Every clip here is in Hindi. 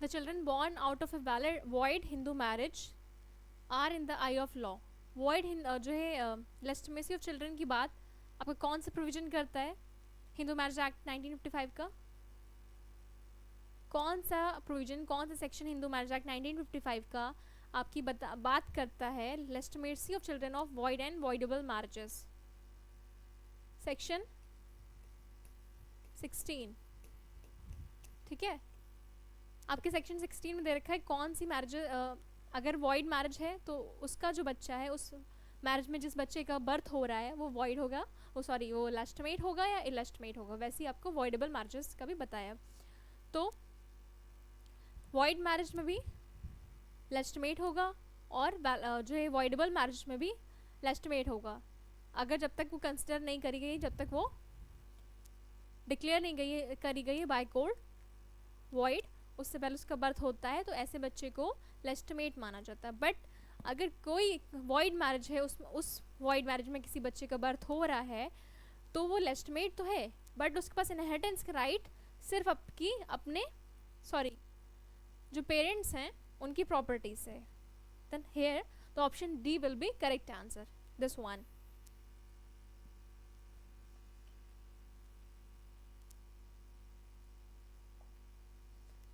The children born out of a valid void Hindu marriage are in the eye of law. Void जो है लेजिटिमेसी ऑफ चिल्ड्रन की बात आपका कौन सा प्रोविजन करता है हिंदू मैरिज एक्ट 1955 का? कौन सा प्रोविजन, कौन सा सेक्शन हिंदू मैरिज एक्ट 1955 का आपकी बात करता है legitimacy of children of void and voidable marriages? Section 16, ठीक है। आपके सेक्शन 16 में दे रखा है कौन सी मैरिज अगर वॉइड मैरिज है तो उसका जो बच्चा है, उस मैरिज में जिस बच्चे का बर्थ हो रहा है वो वॉइड होगा, वो लेजिटिमेट होगा या इलेजिटिमेट होगा। वैसे ही आपको वॉइडेबल मैरिजेस का भी बताया। तो वॉइड मैरिज में भी लेजिटिमेट होगा और जो है वॉइडेबल मैरिज में भी लेजिटिमेट होगा, अगर जब तक वो कंसिडर नहीं करी गई, जब तक वो डिक्लेयर नहीं करी गई है बाय कोर्ट वॉइड, उससे पहले उसका बर्थ होता है, तो ऐसे बच्चे को लेजिटिमेट माना जाता है। बट अगर कोई वॉइड मैरिज है, उस वॉइड मैरिज में किसी बच्चे का बर्थ हो रहा है, तो वो लेजिटिमेट तो है बट उसके पास इनहेरिटेंस का राइट सिर्फ अपने जो पेरेंट्स हैं उनकी प्रॉपर्टी से। Then here the option D will be correct answer, this one.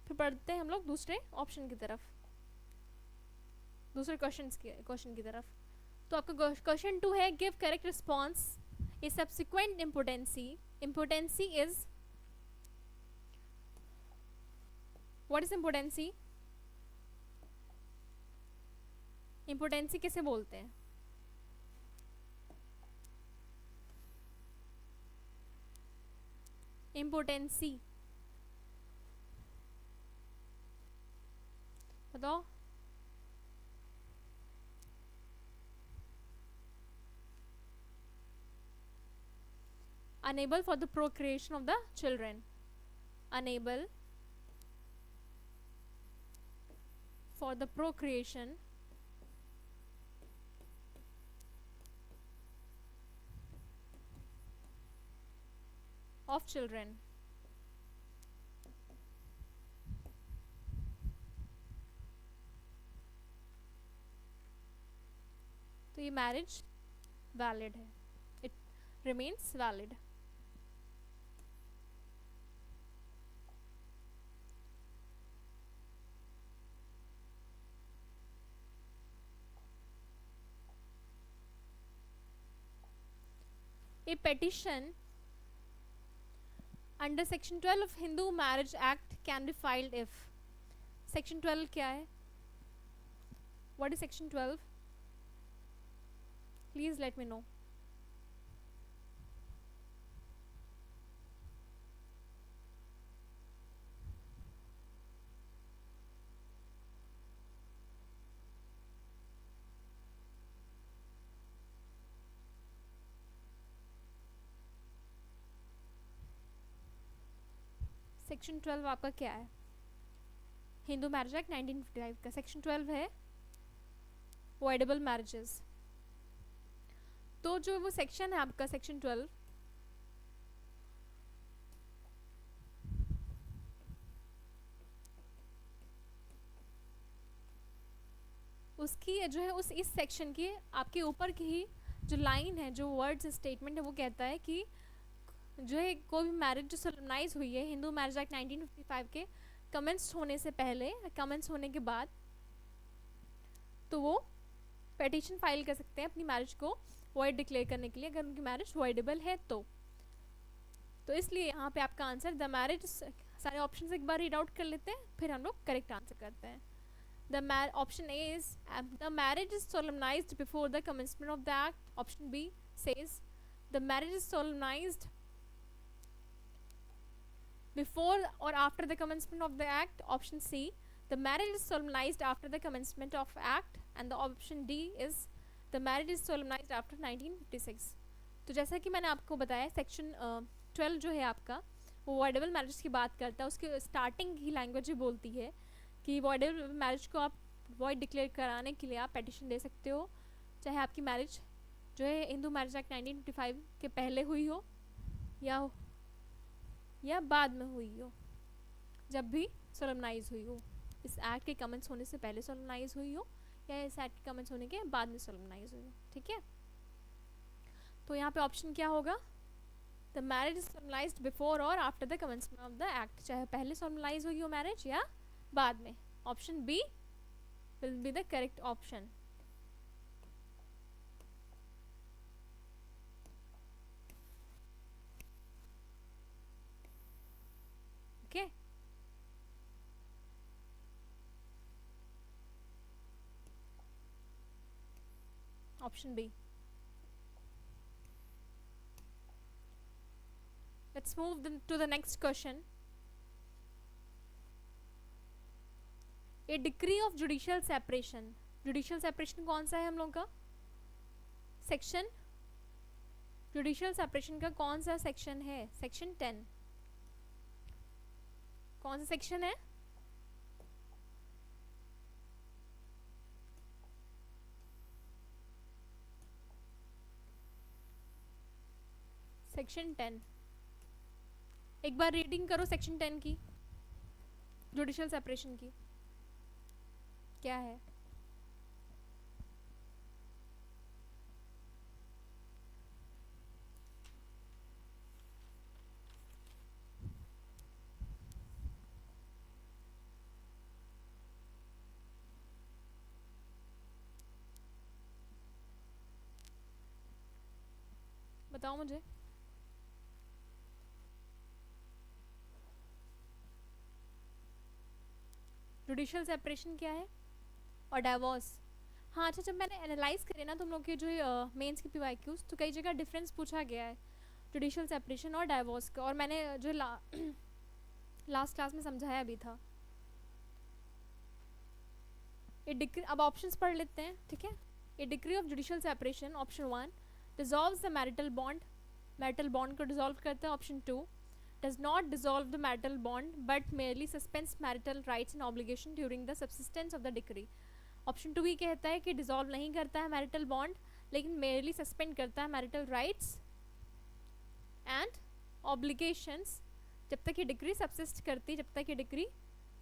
फिर पढ़ते हैं हम लोग दूसरे ऑप्शन की तरफ, दूसरे क्वेश्चन की तरफ। तो आपका क्वेश्चन 2 है, give correct response A subsequent impotency. Impotency is, what is impotency? Impotency किसे बोलते हैं? इम्पोर्टेंसी बताओ। Unable for the procreation of the children. Unable for the procreation of children. तो ये मैरिज वैलिड है, it remains valid. A petition under section 12 of Hindu Marriage Act can be filed if section 12 क्या है? What is section 12? Please let me know. Section 12 आपका क्या है? हिंदू मैरिज एक्ट 1955 का सेक्शन 12 है वॉइडेबल मैरिजेस। तो जो वो सेक्शन है आपका सेक्शन 12, उसकी जो है इस सेक्शन की आपके ऊपर की ही जो लाइन है, जो वर्ड्स स्टेटमेंट है, वो कहता है कि जो है कोई भी मैरिज जो सोलमनाइज हुई है हिंदू मैरिज एक्ट 1955 के कमेंस होने से पहले, कमेंस होने के बाद, तो वो पेटिशन फाइल कर सकते हैं अपनी मैरिज को वॉइड डिक्लेयर करने के लिए, अगर उनकी मैरिज वॉइडेबल है तो इसलिए यहाँ पे आपका आंसर द मैरिज, सारे ऑप्शन एक बार रीड आउट कर लेते हैं फिर हम लोग करेक्ट आंसर करते हैं। Option A is the marriage is सोलमनाइज्ड before the commencement of the act. Option B says the marriage is solemnized before or after the commencement of the act. Option C, the marriage is solemnized after the commencement of act, and the option D is the marriage is solemnized after 1956. तो जैसा कि मैंने आपको बताया सेक्शन 12 जो है आपका वो वॉइडेबल मैरिज की बात करता है, उसकी स्टार्टिंग ही लैंग्वेज ही बोलती है कि वॉइडेबल मैरिज को आप वॉइड डिक्लेयर कराने के लिए आप पेटिशन दे सकते हो, चाहे आपकी मैरिज जो है हिंदू मैरिज एक्ट 1955 के पहले हुई हो या बाद में हुई हो, जब भी सोलमनाइज हुई हो। इस एक्ट के कमेंट्स होने से पहले सोलमनाइज हुई हो या इस एक्ट के कमेंट्स होने के बाद में सोलमनाइज हुई हो, ठीक है। तो यहाँ पे ऑप्शन क्या होगा, द मैरिज इज सोलमनाइज्ड बिफोर और after the commencement of the act, चाहे पहले सोलमनाइज हुई हो मैरिज या बाद में। Option B will be the correct option. Okay, option B. Let's move to the next question. A decree of judicial separation. Judicial separation कौन सा है हम लोग का सेक्शन? जुडिशियल सेपरेशन का कौन सा सेक्शन है? सेक्शन 10। कौन सा सेक्शन है? सेक्शन 10। एक बार रीडिंग करो सेक्शन 10 की, जुडिशियल सेपरेशन की क्या है। बताओ मुझे। जुडिशियल सेपरेशन क्या है और डाइवोर्स। हाँ अच्छा, जब मैंने एनालाइज करे ना तुम लोग के जो मेंस के पीवाईक्यूज, तो कई जगह डिफरेंस पूछा गया है जुडिशियल सेपरेशन और डाइवोर्स का, और मैंने जो लास्ट क्लास में समझाया भी था। ए डिक्री, अब ऑप्शंस पढ़ लेते हैं, ठीक है। A decree of judicial separation, option 1 dissolves the marital bond, marital bond को डिसॉल्व करते हैं। Option 2 does not dissolve the marital bond but merely suspends marital rights and obligation during the subsistence of the decree. Option 2 ही कहता है कि डिसॉल्व नहीं करता है मैरिटल बॉन्ड, लेकिन मेरली सस्पेंड करता है मैरिटल राइट्स एंड ऑब्लिगेशंस जब तक ये डिक्री सबसिस्ट करती है, जब तक ये डिक्री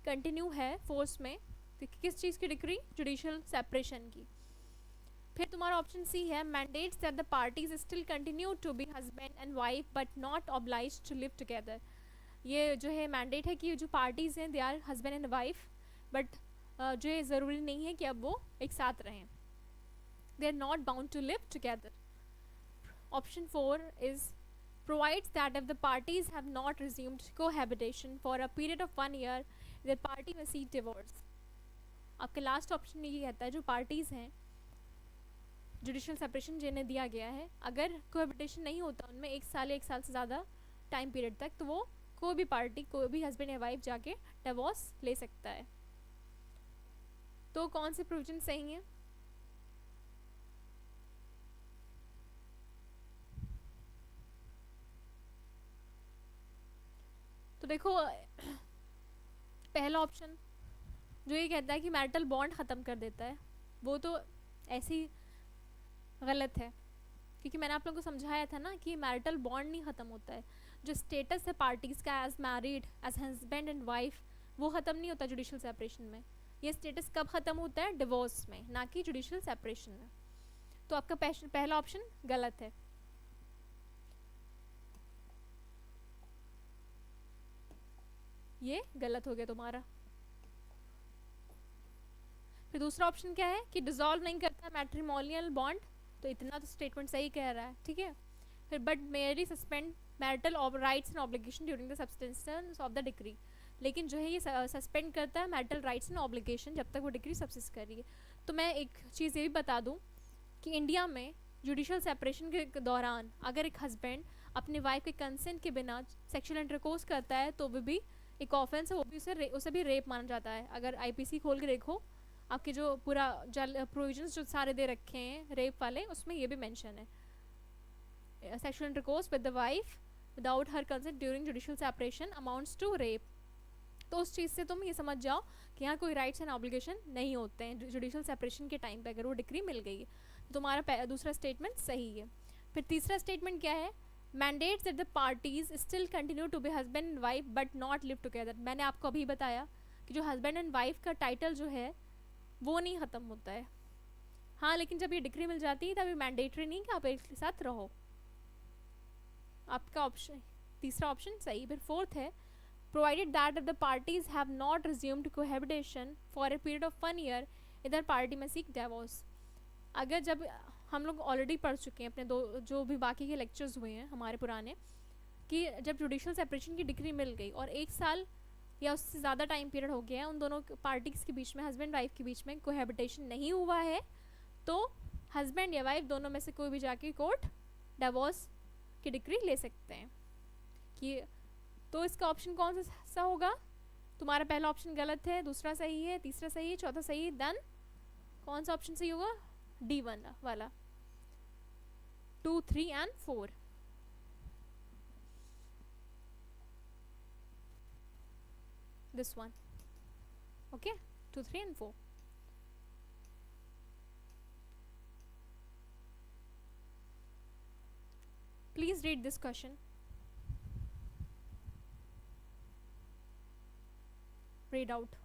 कंटिन्यू है फोर्स में। तो किस चीज़ की डिक्री? जुडिशियल सेपरेशन की। फिर तुम्हारा ऑप्शन सी है mandates that the parties still continue to be husband and wife but not obliged to live together. ये जो है मैंडेट है कि जो पार्टीज हैं they are husband and wife, but जो ये ज़रूरी नहीं है कि अब वो एक साथ रहें, they are not bound to live together. Option 4 is provides that if the parties have not resumed cohabitation for a period of 1 year, the party may seek divorce. आपके लास्ट ऑप्शन ये कहता है जो पार्टीज हैं जुडिशियल सेपरेशन जिन्हें दिया गया है, अगर कोहेबिटेशन नहीं होता उनमें 1 साल या 1 साल से ज़्यादा टाइम पीरियड तक, तो वो कोई भी पार्टी, कोई भी हस्बैंड या वाइफ जाके डिवोर्स ले सकता है। तो कौन से प्रोविजन सही हैं? तो देखो पहला ऑप्शन जो ये कहता है कि मैरिटल बॉन्ड ख़त्म कर देता है, वो तो ऐसी गलत है, क्योंकि मैंने आप लोगों को समझाया था ना कि मैरिटल बॉन्ड नहीं ख़त्म होता है। जो स्टेटस है पार्टीज़ का as married, as husband and wife, वो ख़त्म नहीं होता जुडिशियल सेपरेशन में। ये स्टेटस कब ख़त्म होता है? डिवोर्स में, ना कि जुडिशियल सेपरेशन में। तो आपका पहला ऑप्शन गलत है। ये गलत हो गया तुम्हारा। फिर दूसरा ऑप्शन क्या है कि डिसॉल्व नहीं करता मैट्रिमोनियल बॉन्ड, तो इतना तो स्टेटमेंट सही कह रहा है, ठीक है। फिर but merely suspend marital rights and obligation during the substance of the decree, लेकिन जो है ये सस्पेंड करता है मैरिटल राइट्स एंड ऑब्लिगेशन जब तक वो डिक्री सब्सिस्ट कर रही है। तो मैं एक चीज़ ये भी बता दूँ कि इंडिया में जुडिशियल सेपरेशन के दौरान अगर एक हस्बैंड अपनी वाइफ के कंसेंट के बिना सेक्शुअल इंटरकोर्स करता है तो वो भी एक ऑफेंस है, वो भी उसे भी रेप माना जाता है। अगर आईपीसी खोल के देखो, आपके जो पूरा प्रोविजंस जो सारे दे रखे हैं रेप वाले, उसमें ये भी मेंशन है, sexual intercourse with the wife without her consent during judicial separation amounts to rape. तो उस चीज़ से तुम ये समझ जाओ कि यहाँ कोई राइट्स एंड ऑब्लिगेशन नहीं होते हैं जुडिशियल सेपरेशन के टाइम पे, अगर वो डिक्री मिल गई है। तो तुम्हारा दूसरा स्टेटमेंट सही है। फिर तीसरा स्टेटमेंट क्या है? Mandates that the parties still continue to be husband and wife but not live together. मैंने आपको अभी बताया कि जो हस्बैंड एंड वाइफ का टाइटल जो है वो नहीं ख़त्म होता है। हाँ, लेकिन जब ये डिग्री मिल जाती है तब ये मैंडेटरी नहीं कि आप एक साथ रहो। आपका ऑप्शन तीसरा ऑप्शन सही। फिर फोर्थ है provided that if the parties have not resumed cohabitation for a period of 1 year, either party may seek divorce। अगर जब हम लोग ऑलरेडी पढ़ चुके हैं अपने दो जो भी बाकी के लेक्चर्स हुए हैं हमारे पुराने, कि जब जुडिशल सेपरेशन की डिग्री मिल गई और 1 साल या उससे ज़्यादा टाइम पीरियड हो गया है उन दोनों पार्टीज़ के बीच में, हस्बैंड वाइफ के बीच में कोहेबिटेशन नहीं हुआ है, तो हस्बैंड या वाइफ दोनों में से कोई भी जाके कोर्ट डिवोर्स की डिग्री ले सकते हैं। कि तो इसका ऑप्शन कौन सा होगा? तुम्हारा पहला ऑप्शन गलत है, दूसरा सही है, तीसरा सही है, चौथा सही है, देन कौन सा ऑप्शन सही होगा? D1 वाला। 2, 3 and 4। This one. Okay, 2, 3 and 4। Please read this question. Read out.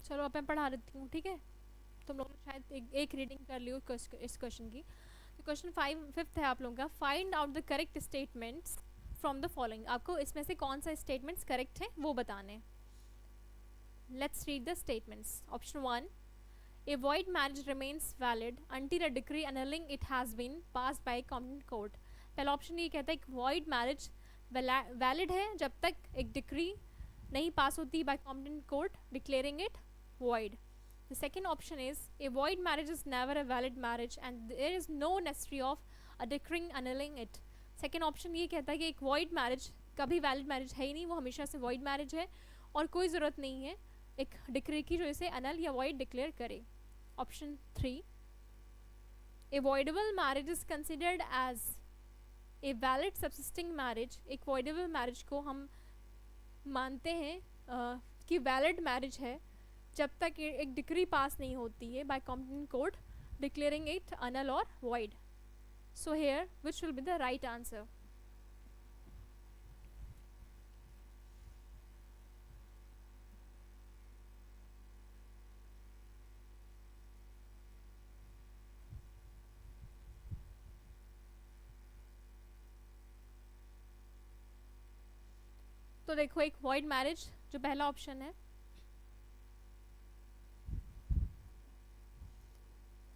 चलो अब मैं पढ़ा देती हूँ, ठीक है? तुम लोग शायद एक रीडिंग कर लियो इस क्वेश्चन की। तो क्वेश्चन 5 है आप लोगों का, find out the correct statements from the following. आपको इसमें से कौन सा स्टेटमेंट्स करेक्ट है वो बताने। Let's read the statements. Option 1, a void marriage remains valid until a decree annulling it has been passed by competent court. पहला ऑप्शन ये कहता है कि वॉइड मैरिज वैलिड है जब तक एक डिक्री नहीं पास होती bye competent court declaring it void. The second option is a void marriage is never a valid marriage and there is no necessity of a decree annulling it. Second option ये कहता है कि एक void marriage कभी valid marriage है ही नहीं, वो हमेशा से void marriage है और कोई ज़रूरत नहीं है एक डिक्री की जो इसे annul या void declare करे। Option 3, a voidable marriage is considered as a valid subsisting marriage। एक voidable marriage को हम मानते हैं कि valid marriage है जब तक एक डिक्री पास नहीं होती है bye competent court declaring it annul और void। So here which will be the right answer? तो देखो, एक void मैरिज जो पहला ऑप्शन है,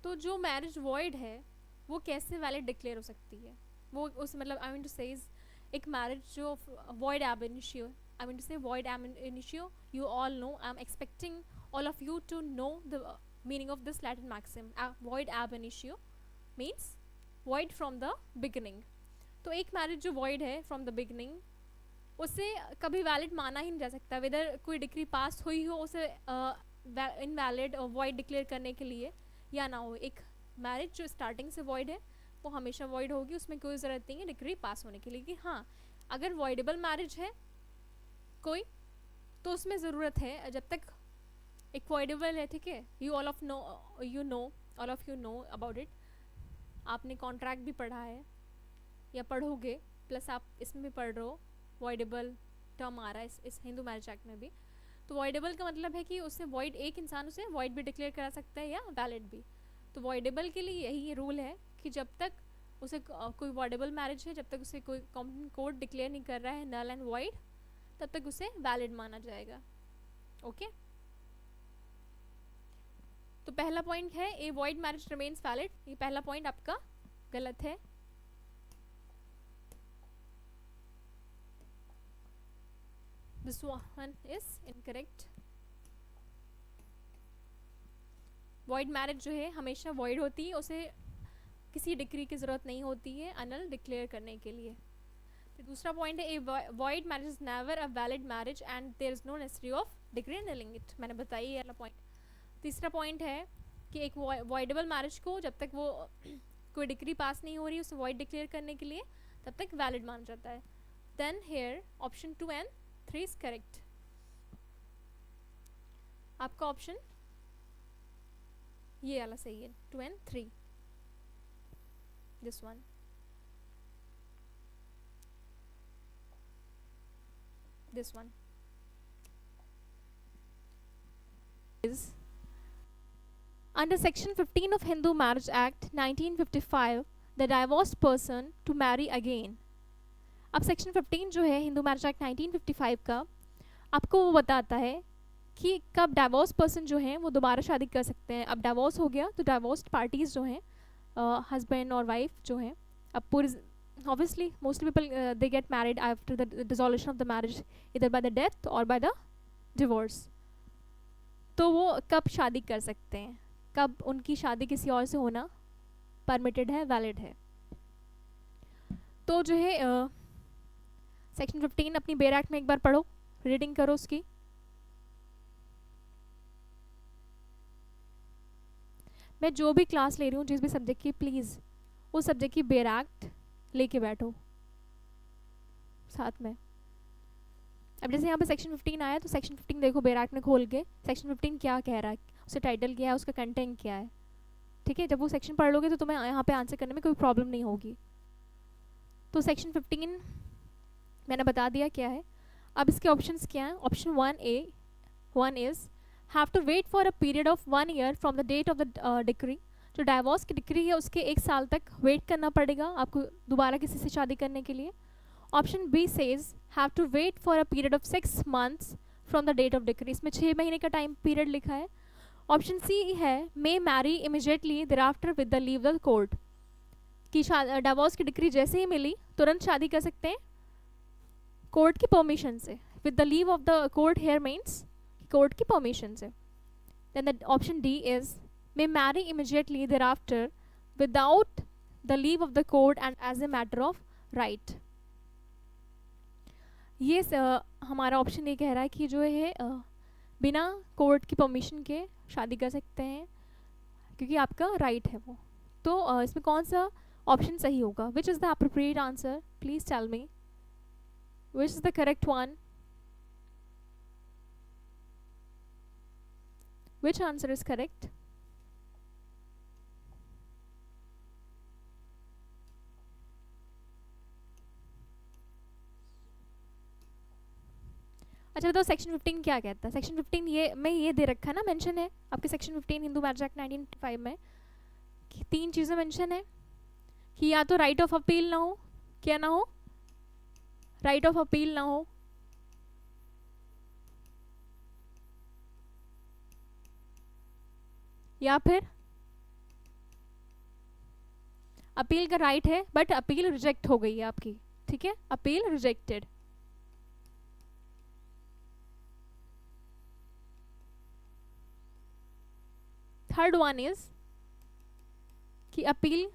तो जो मैरिज वॉइड है वो कैसे वैलिड डिक्लेयर हो सकती है? वो उस मतलब आई मीन टू से एक मैरिज जो void ab initio, I mean to say void ab initio, you all know, I am expecting all of you to know the meaning of this Latin maxim. Void ab initio means void from the beginning. तो एक मैरिज जो वॉइड है फ्रॉम द बिगिनिंग उसे कभी वैलिड माना ही नहीं जा सकता, वेदर कोई डिग्री पास हुई हो उसे इनवैलिड और वॉइड डिक्लेयर करने के लिए या ना हो। एक मैरिज जो स्टार्टिंग से वॉइड है वो हमेशा वॉइड होगी, उसमें कोई ज़रूरत नहीं है डिग्री पास होने के लिए। कि हाँ, अगर वॉइडेबल मैरिज है कोई तो उसमें ज़रूरत है जब तक एक वॉइडेबल है, ठीक है? You all of know about it. आपने कॉन्ट्रैक्ट भी पढ़ा है या पढ़ोगे, प्लस आप इसमें भी पढ़ रहे हो, वॉइडेबल टर्म आ रहा है इस हिंदू मैरिज एक्ट में भी। तो वॉइडेबल का मतलब है कि उससे वॉइड, एक इंसान उसे वॉइड भी डिक्लेयर करा सकता है या वैलिड भी। तो वॉइडेबल के लिए यही रूल है कि जब तक उसे कोई वॉइडेबल मैरिज है, जब तक उसे कोई कॉम्पिटेंट कोर्ट डिक्लेयर नहीं कर रहा है नल एंड वॉइड, तब तक उसे वैलिड माना जाएगा। ओके, तो पहला पॉइंट है ए वॉइड मैरिज रिमेन्स वैलिड, ये पहला पॉइंट आपका गलत है। This one is incorrect. void marriage जो है हमेशा void होती है, उसे किसी डिग्री की ज़रूरत नहीं होती है annul डिक्लेयर करने के लिए। फिर दूसरा पॉइंट है ए void marriage is never a valid marriage and there is no necessity of degree annulling it। मैंने बताई ये वाला पॉइंट। तीसरा पॉइंट है कि एक वॉइडेबल मैरिज को जब तक वो कोई डिक्री पास नहीं हो रही उसे वॉइड डिक्लेयर करने के लिए तब तक वैलिड माना जाता है. Then here option 2 and 3 is correct. आपका ऑप्शन ये वाला सही है, 2 and 3, this one. This one is under section 15 of Hindu Marriage Act 1955 the divorced person to marry again. अब सेक्शन 15 जो है हिंदू मैरिज एक्ट 1955 का आपको वो बताता है कि कब डाइवोर्स पर्सन जो हैं वो दोबारा शादी कर सकते हैं. अब डाइवोर्स हो गया तो डाइवोर्स्ड पार्टीज जो हैं हस्बैंड और वाइफ जो हैं, अब पूरी obviously mostly people they get married after the dissolution of the marriage either by the death or by the divorce. तो वो कब शादी कर सकते हैं, कब उनकी शादी किसी और से होना परमिटेड है, वैलिड है. तो जो है सेक्शन 15 अपनी बेयर एक्ट में एक बार पढ़ो, रीडिंग करो उसकी. मैं जो भी क्लास ले रही हूँ जिस भी सब्जेक्ट की, प्लीज़ उस सब्जेक्ट की बेयर एक्ट लेके बैठो साथ में. अब जैसे यहाँ पे सेक्शन 15 आया तो सेक्शन 15 देखो बेयर एक्ट में खोल के, सेक्शन 15 क्या कह रहा है, उसका टाइटल क्या है, उसका कंटेंट क्या है. ठीक है, जब वो सेक्शन पढ़ लोगे तो तुम्हें यहाँ पे आंसर करने में कोई प्रॉब्लम नहीं होगी. तो सेक्शन 15 मैंने बता दिया क्या है. अब इसके ऑप्शंस क्या हैं. Option 1 is have to wait for a period of 1 year from the date of the decree. जो डाइवोर्स की डिक्री है उसके 1 साल तक वेट करना पड़ेगा आपको दोबारा किसी से शादी करने के लिए. Option B says have to wait for a period of 6 months from the date of decree. इसमें 6 महीने का टाइम पीरियड लिखा है. ऑप्शन सी है may marry immediately there after with the leave the court. कि डाइवोर्स की डिक्री जैसे ही मिली तुरंत शादी कर सकते हैं कोर्ट की परमिशन से. With the leave of the court here means court की परमिशन से. Then the option D is may marry immediately thereafter without the leave of the court and as a matter of right. ये हमारा ऑप्शन ये कह रहा है कि जो है बिना कोर्ट की परमिशन के शादी कर सकते हैं क्योंकि आपका राइट है वो. तो इसमें कौन सा ऑप्शन सही होगा? Which is the appropriate answer? Please tell me which is the correct one. Which answer is correct? अच्छा बताओ सेक्शन 15 क्या कहता है. सेक्शन 15 ये में ये दे रखा है ना, मेंशन है आपके सेक्शन 15 हिंदू मैरिज एक्ट 1955 में कि 3 चीज़ें मेंशन है कि या तो राइट ऑफ अपील ना हो, क्या ना हो, राइट ऑफ अपील ना हो, या फिर अपील का राइट है बट अपील रिजेक्ट हो गई है आपकी. ठीक है, appeal rejected. Third one is कि अपील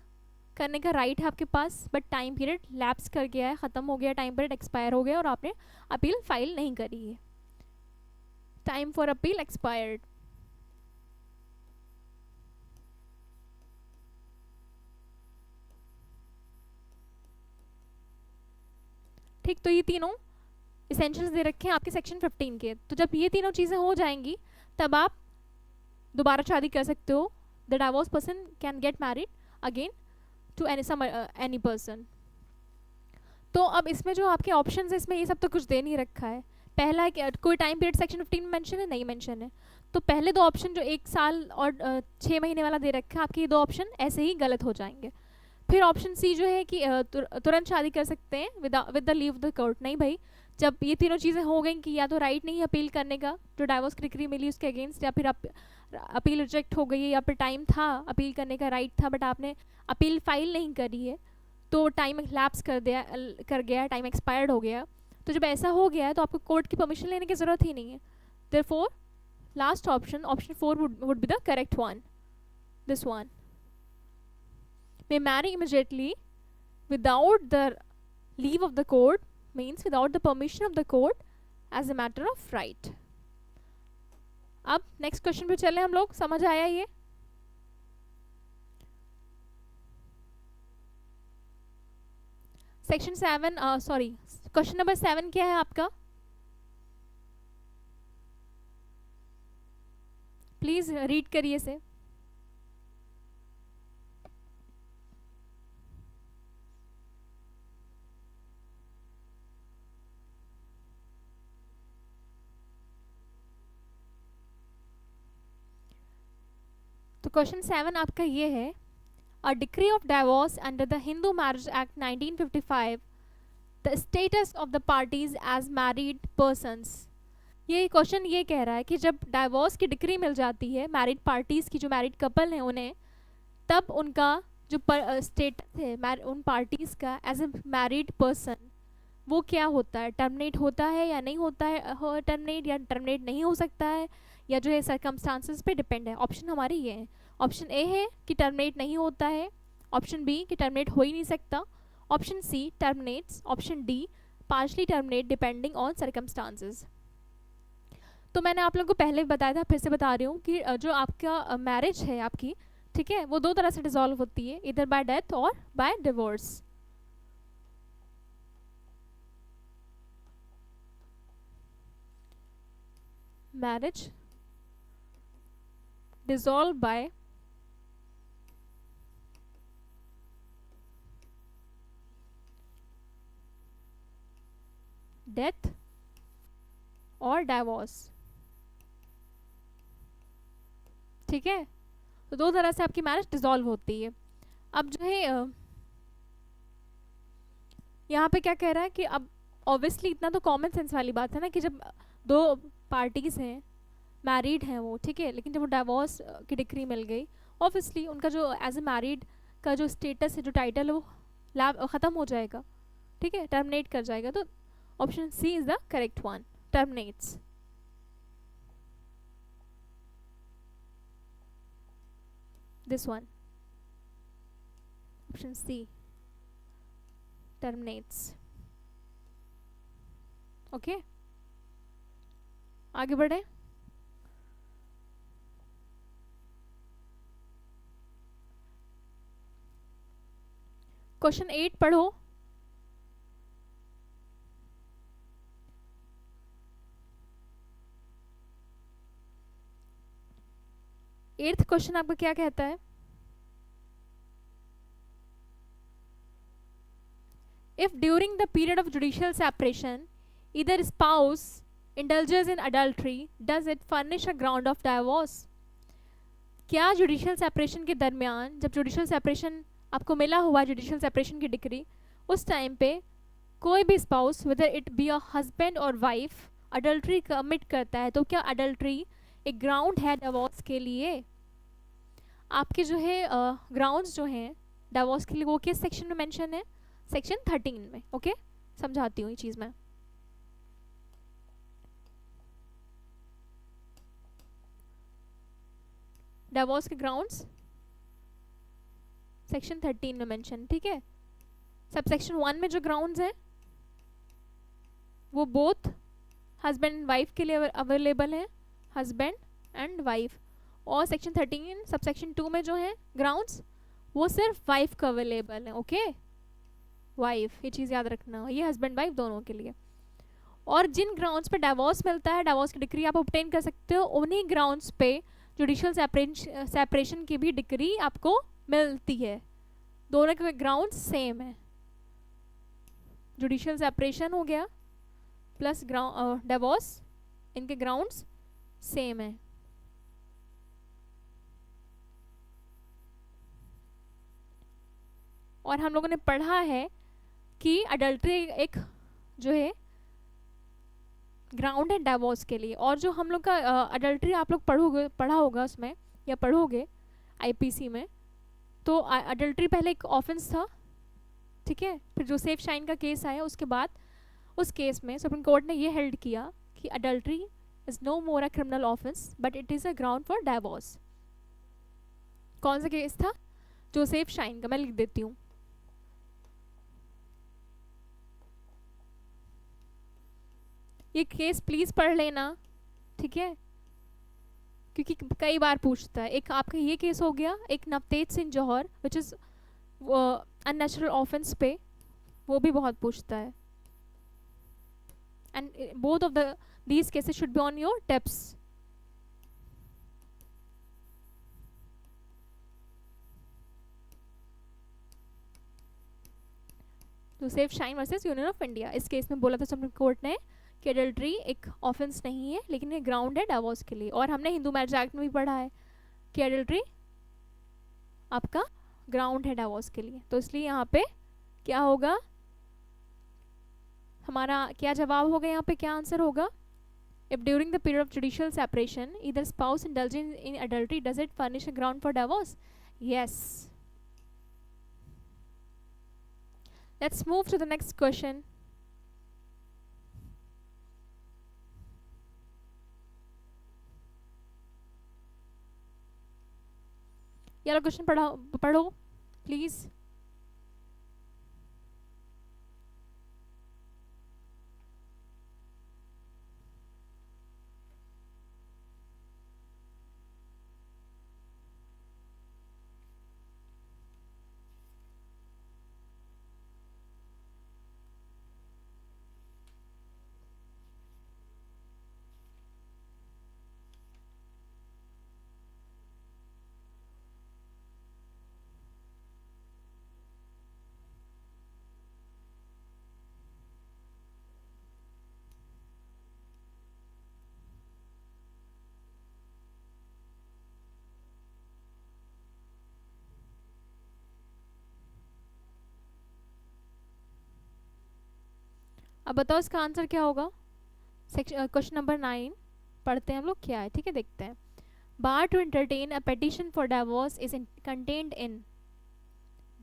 करने का राइट है आपके पास बट टाइम पीरियड लैप्स कर गया है, ख़त्म हो गया, टाइम पीरियड एक्सपायर हो गया और आपने अपील फाइल नहीं करी है. Time for appeal expired. ठीक, तो ये तीनों इसेंशियल्स दे रखे हैं आपके सेक्शन 15 के. तो जब ये तीनों चीज़ें हो जाएंगी तब आप दोबारा शादी कर सकते हो. The divorce person can get married again to any person. तो अब इसमें जो आपके ऑप्शंस है इसमें ये सब तो कुछ दे नहीं रखा है. पहला है कि कोई टाइम पीरियड सेक्शन 15 में मेंशन है, नहीं मेंशन है. तो पहले 2 ऑप्शन जो 1 साल और 6 महीने वाला दे रखा है आपके, ये 2 ऑप्शन ऐसे ही गलत हो जाएंगे. फिर ऑप्शन सी जो है कि तुरंत शादी कर सकते हैं with the leave the court. नहीं भाई, जब ये तीनों चीज़ें हो गई कि या तो राइट नहीं अपील करने का जो डाइवोर्स की डिक्री मिली उसके अगेंस्ट, या फिर अपील रिजेक्ट हो गई है, या फिर टाइम था अपील करने का, राइट था बट आपने अपील फाइल नहीं करी है तो टाइम लैप्स कर गया, टाइम एक्सपायर्ड हो गया. तो जब ऐसा हो गया है तो आपको कोर्ट की परमिशन लेने की ज़रूरत ही नहीं है. Therefore last option, option 4 would be the correct one. This one, may marry immediately without the leave of the court, means without the permission of the court as a matter of right. अब नेक्स्ट क्वेश्चन पे चले हम लोग, समझ आया ये? सेक्शन 7, सॉरी, क्वेश्चन नंबर 7 क्या है आपका? प्लीज रीड करिए से। तो क्वेश्चन 7 आपका ये है, a decree of divorce under the Hindu marriage act 1955, the status of the parties as married persons. ये क्वेश्चन ये कह रहा है कि जब डाइवोर्स की डिक्री मिल जाती है मैरिड पार्टीज की, जो मैरिड कपल हैं उन्हें, तब उनका जो स्टेटस है उन पार्टीज का एज ए मैरिड पर्सन, वो क्या होता है, टर्मिनेट होता है या नहीं होता है, टर्मिनेट या टर्मिनेट नहीं हो सकता है, या जो है सरकमस्टांसेस पे डिपेंड है। ऑप्शन हमारे ये हैं। ऑप्शन ए है कि टर्मिनेट नहीं होता है, ऑप्शन बी कि टर्मिनेट हो ही नहीं सकता, option C terminates, option D partially terminate depending on circumstances. तो मैंने आप लोगों को पहले भी बताया था, फिर से बता रही हूँ कि जो आपका मैरिज है आपकी, ठीक है, वो दो तरह से डिसॉल्व होती है, इधर बाय डेथ और by divorce. Marriage dissolve by death और डाइवोर्स, ठीक है। तो दो तरह से आपकी मैरिज डिसॉल्व होती है। अब जो है यहाँ पे क्या कह रहा है कि अब ऑब्वियसली इतना तो कॉमन सेंस वाली बात है ना कि जब दो पार्टीज हैं, मैरिड हैं वो, ठीक है, लेकिन जब वो डाइवोर्स की डिक्री मिल गई, ऑब्वियसली उनका जो एज ए मैरिड का जो स्टेटस है, जो टाइटल है, वो ख़त्म हो जाएगा, ठीक है, टर्मिनेट कर जाएगा। तो option C is the correct one, terminates. This one, option C, terminates. Okay, आगे बढ़े। क्वेश्चन 8 पढ़ो। एट्थ क्वेश्चन आपका क्या कहता है? If during the period of judicial separation either spouse indulges in adultery, does it furnish a ground of divorce? क्या जुडिशियल सेपरेशन के दरमियान, जब जुडिशियल सेपरेशन आपको मिला हुआ, जुडिशियल सेपरेशन की डिग्री, उस टाइम पे कोई भी spouse, whether it be a husband और वाइफ, अडल्ट्री कमिट करता है, तो क्या अडल्ट्री एक ग्राउंड है डिवोर्स के लिए? आपके जो है ग्राउंड्स जो हैं डिवोर्स के लिए, वो किस सेक्शन में मेंशन है? सेक्शन 13 में। ओके, समझाती हूँ ये चीज़ मैं। डिवोर्स के ग्राउंड्स सेक्शन 13 में मेंशन, ठीक है। सब सेक्शन 1 में जो ग्राउंड्स हैं वो बोथ हस्बैंड एंड वाइफ के लिए अवेलेबल है, हस्बैंड एंड वाइफ। और सेक्शन 13 सब सेक्शन 2 में जो है ग्राउंड्स, वो सिर्फ वाइफ का अवेलेबल है। ओके, वाइफ, ये चीज़ याद रखना, ये हस्बैंड वाइफ दोनों के लिए। और जिन ग्राउंड्स पे डिवोर्स मिलता है, डिवोर्स की डिक्री आप ऑब्टेन कर सकते हो, उन्हीं ग्राउंड्स पे जुडिशियल सेपरेशन की भी डिक्री आपको मिलती है। दोनों के ग्राउंड्स सेम है, जुडिशियल सेपरेशन हो गया प्लस डिवोर्स, इनके ग्राउंड्स सेम है। और हम लोगों ने पढ़ा है कि अडल्ट्री एक जो है ग्राउंड है डिवोर्स के लिए। और जो हम लोग का अडल्ट्री आप लोग पढ़ा होगा उसमें, या पढ़ोगे आईपीसी में, तो अडल्ट्री पहले एक ऑफेंस था, ठीक है। फिर जोसेफ शाइन का केस आया, उसके बाद उस केस में सुप्रीम कोर्ट ने ये हेल्ड किया कि adultery is no more a criminal offence but it is a ground for divorce. कौन सा केस था? जोसेफ शाइन का, मैं लिख देती हूँ। ये केस प्लीज़ पढ़ लेना, ठीक है। क्योंकि कई बार पूछता है। एक आपका ये केस हो गया, एक नवतेज सिंह जौहर विच इज़ अननेचुरल ऑफेंस पे, वो भी बहुत पूछता है। And both of the these cases should be on your tips. तो safe shine versus union of India, इस केस में बोला था सुप्रीम कोर्ट ने कि एडल्ट्री एक ऑफेंस नहीं है, लेकिन ये ग्राउंड है डिवोर्स के लिए। और हमने हिंदू मैरिज एक्ट में भी पढ़ा है कि एडल्ट्री आपका ग्राउंड है डिवोर्स के लिए। तो इसलिए यहाँ पे क्या होगा, हमारा क्या जवाब होगा, यहाँ पे क्या आंसर होगा? If during the period of judicial separation either spouse indulges in adultery, does it furnish a ground for divorce? Yes. Let's move to the next question. ये वाला क्वेश्चन पढ़ो प्लीज। अब बताओ इसका आंसर क्या होगा। क्वेश्चन नंबर 9 पढ़ते हैं हम लोग, क्या है, ठीक है, देखते हैं। Bar to entertain a petition for divorce is contained in,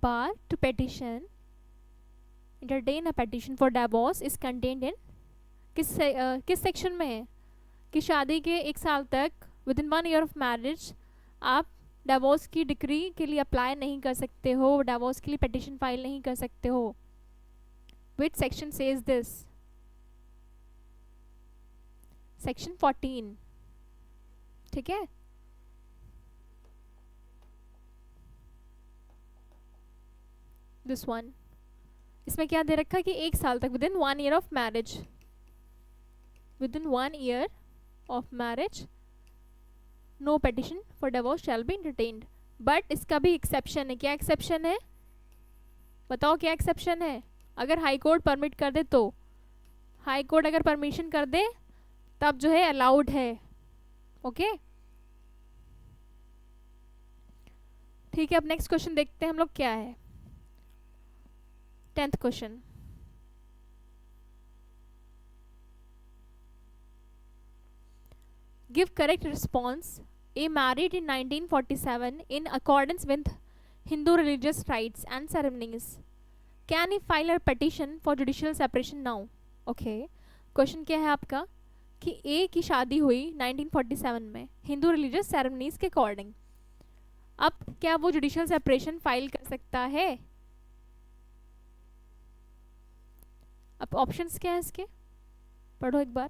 bar to petition entertain a petition for divorce is contained in, किस सेक्शन में है कि शादी के 1 साल तक within 1 year of marriage आप डिवोर्स की डिक्री के लिए अप्लाई नहीं कर सकते हो, डिवोर्स के लिए पेटिशन फाइल नहीं कर सकते हो। Which section says this? Section 14, ठीक है। दिस वन, इसमें क्या दे रखा है कि 1 साल तक within 1 year of marriage, within 1 year of marriage no petition for divorce shall be entertained. But इसका भी एक्सेप्शन है। क्या एक्सेप्शन है बताओ, क्या एक्सेप्शन है? अगर हाई कोर्ट परमिट कर दे तो, हाई कोर्ट अगर परमिशन कर दे तब जो है अलाउड है। ओके ठीक है। अब नेक्स्ट क्वेश्चन देखते हैं हम लोग क्या है। 10th question, give correct response. A married in 1947 in accordance with Hindu religious rites and ceremonies, can he file a petition for judicial separation now? Okay question क्या है आपका कि ए की शादी हुई 1947 में हिंदू रिलीजियस सेरेमनीज के अकॉर्डिंग। अब क्या वो जुडिशियल सेपरेशन फाइल कर सकता है? अब ऑप्शंस क्या है इसके, पढ़ो एक बार।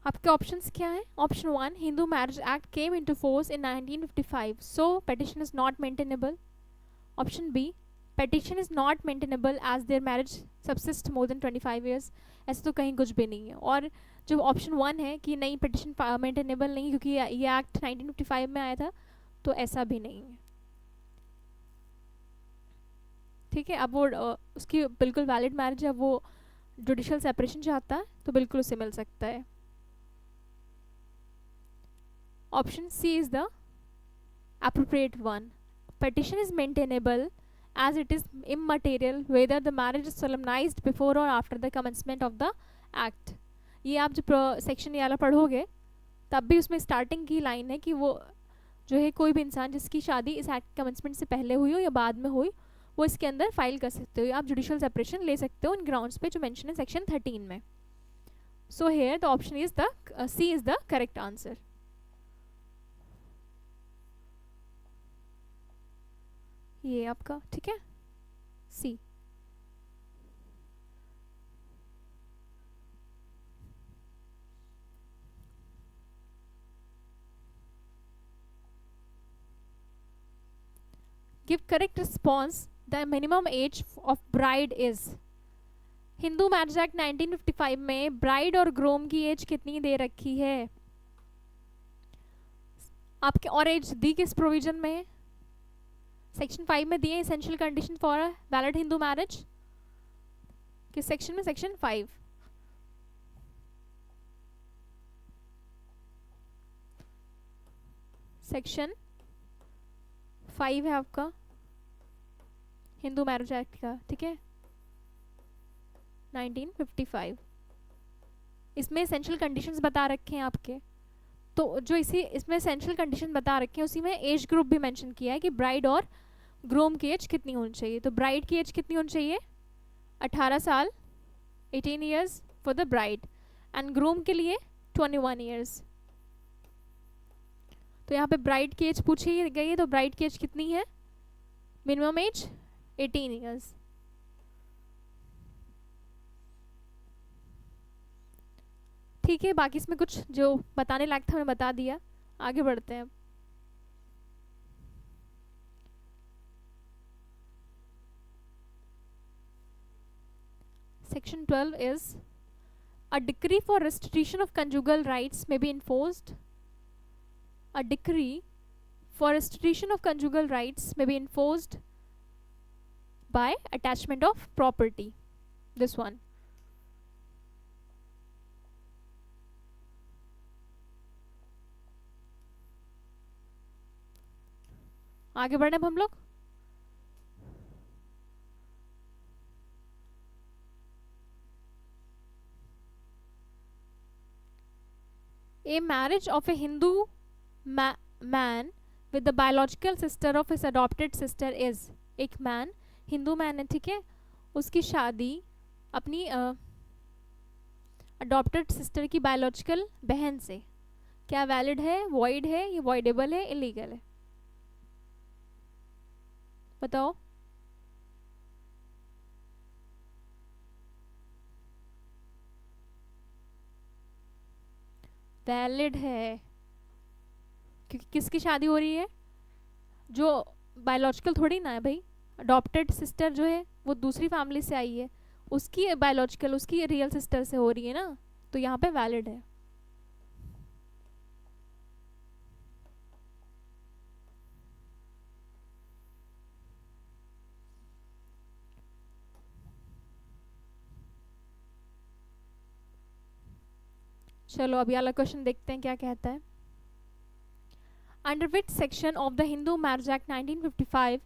आपके ऑप्शंस क्या है? Option 1, Hindu marriage act came into force in 1955, so petition is not maintainable. Option B, petition is not maintainable as their marriage subsist more than 25 years. ऐसे तो कहीं कुछ भी नहीं है। और जो ऑप्शन 1 है कि नहीं पेटिशन मेंटेनेबल नहीं क्योंकि ये एक्ट 1955 में आया था, तो ऐसा भी नहीं है। ठीक है, अब वो उसकी बिल्कुल वैलिड मैरिज है, वो जुडिशियल सेपरेशन चाहता है तो बिल्कुल उसे मिल सकता है. Option C is the appropriate one. Petition is maintainable as it is immaterial whether the marriage is solemnized before or after the commencement of the act. ये आप जब सेक्शन ये वाला पढ़ोगे तब भी उसमें स्टार्टिंग की लाइन है कि वो जो है कोई भी इंसान जिसकी शादी इस एक्ट कमेंसमेंट से पहले हुई हो या बाद में हुई वो इसके अंदर फाइल कर सकते हो. आप जुडिशियल सेपरेशन ले सकते हो इन ग्राउंड्स पे जो मेंशन है सेक्शन 13 में. So here the option is the C is the correct answer. ये आपका ठीक है C. Give correct response. The minimum age of bride is. Hindu marriage act 1955 में ब्राइड और ग्रूम की एज कितनी दे रखी है आपके, और एज दी किस प्रोविजन में? सेक्शन 5 में दिए essential condition for valid Hindu marriage. किस सेक्शन में? सेक्शन 5. सेक्शन 5 है आपका हिंदू मैरिज एक्ट का, ठीक है 1955. इसमें एसेंशियल कंडीशंस बता रखे हैं आपके. तो जो इसी इसमें एसेंशियल कंडीशन बता रखे हैं उसी में एज ग्रुप भी मेंशन किया है कि ब्राइड और ग्रूम की एज कितनी होनी चाहिए. तो ब्राइड की एज कितनी होनी चाहिए? 18 साल, 18 years for the bride, and groom के लिए 21 ईयर्स. तो यहाँ पे ब्राइड की एज पूछी गई है तो ब्राइड की एज कितनी है? Minimum age 18 years. ठीक है, बाकी इसमें कुछ जो बताने लायक था मैं बता दिया. आगे बढ़ते हैं. Section 12 is a decree for restitution of conjugal rights may be enforced. A decree for restitution of conjugal rights may be enforced by attachment of property. This one. आगे बढ़े अब हम लोग. A marriage of a Hindu man with the biological sister of his adopted sister is. एक मैन हिंदू मैन है, ठीक है, उसकी शादी अपनी अडॉप्टेड सिस्टर की बायोलॉजिकल बहन से क्या वैलिड है, वॉइड है, ये वॉइडेबल है, इलीगल है? बताओ. वैलिड है क्योंकि किसकी शादी हो रही है? जो बायोलॉजिकल थोड़ी ना है भाई. अडॉप्टेड सिस्टर जो है वो दूसरी फैमिली से आई है, उसकी बायोलॉजिकल उसकी रियल सिस्टर से हो रही है ना, तो यहाँ पे वैलिड है. चलो अभी वाला क्वेश्चन देखते हैं क्या कहता है. Under which section of the Hindu marriage act 1955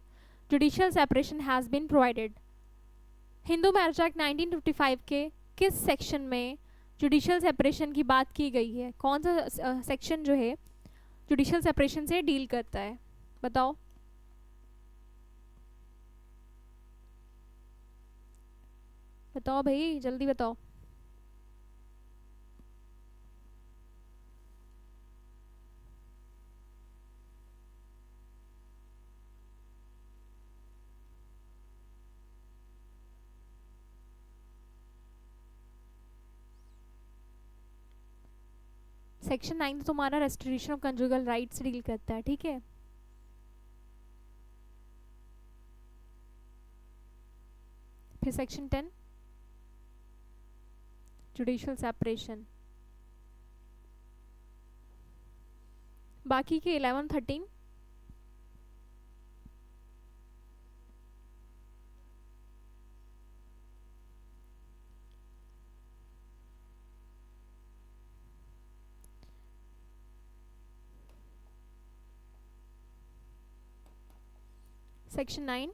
judicial separation has been provided. Hindu marriage act 1955 के किस सेक्शन में जुडिशियल सेपरेशन की बात की गई है? कौन सा सेक्शन जो है जुडिशियल सेपरेशन से डील करता है? बताओ. बताओ भाई, जल्दी बताओ. सेक्शन 9 तो तुम्हारा restoration of conjugal rights deal करता है, ठीक है. फिर सेक्शन 10 जुडिशियल सेपरेशन. बाकी के 11, 13 11 सेक्शन 9।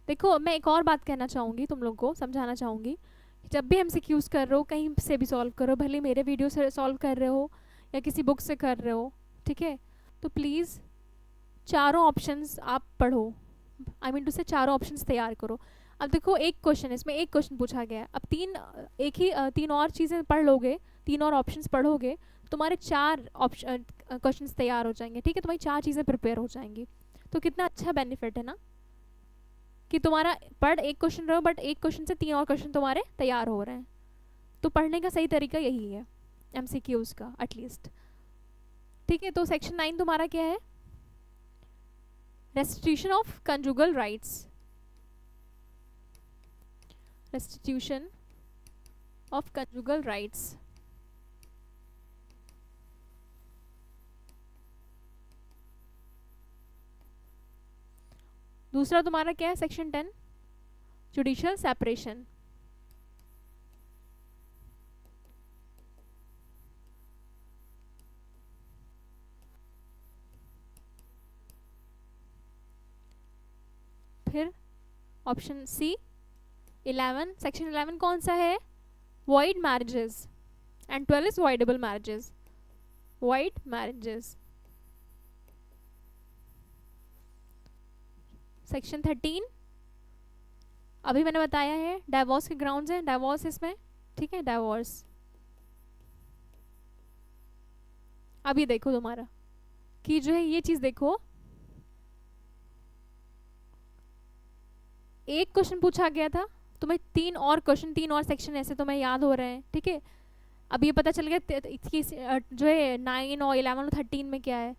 देखो मैं एक और बात कहना चाहूँगी, तुम लोग को समझाना चाहूँगी, जब भी एमसीक्यूज कर रहे हो कहीं से भी सॉल्व करो, भले मेरे वीडियो से सॉल्व कर रहे हो या किसी बुक से कर रहे हो, ठीक है, तो प्लीज़ चारों ऑप्शंस आप पढ़ो, आई मीन टू से चारों ऑप्शंस तैयार करो। अब देखो एक क्वेश्चन, इसमें एक क्वेश्चन पूछा गया है, अब तीन और चीज़ें पढ़ लोगे, तीन और ऑप्शंस पढ़ोगे, तुम्हारे चार ऑप्शन क्वेश्चंस तैयार हो जाएंगे, ठीक है, तुम्हारी चार चीज़ें प्रिपेयर हो जाएंगी। तो कितना अच्छा बेनिफिट है ना, कि तुम्हारा पढ़ एक क्वेश्चन रहो बट एक क्वेश्चन से तीन और क्वेश्चन तुम्हारे तैयार हो रहे हैं। तो पढ़ने का सही तरीका यही है एमसीक्यूज का एटलीस्ट, ठीक है। तो सेक्शन 9 तुम्हारा क्या है? Restitution of conjugal rights, restitution of conjugal rights। दूसरा तुम्हारा क्या है? Section 10 judicial separation. फिर ऑप्शन सी 11, सेक्शन 11 कौन सा है? void marriages and 12 is voidable marriages, void marriages। Section 13 अभी मैंने बताया है, डाइवोर्स के ग्राउंड्स हैं, डाइवोर्स इसमें, ठीक है, डाइवोर्स। अभी देखो तुम्हारा कि जो है ये चीज़ देखो, एक क्वेश्चन पूछा गया था, तुम्हें तीन और क्वेश्चन, तीन और सेक्शन ऐसे तुम्हें याद हो रहे हैं, ठीक है। अब ये पता चल गया इसकी जो है 9 और 11 और 13 में क्या है,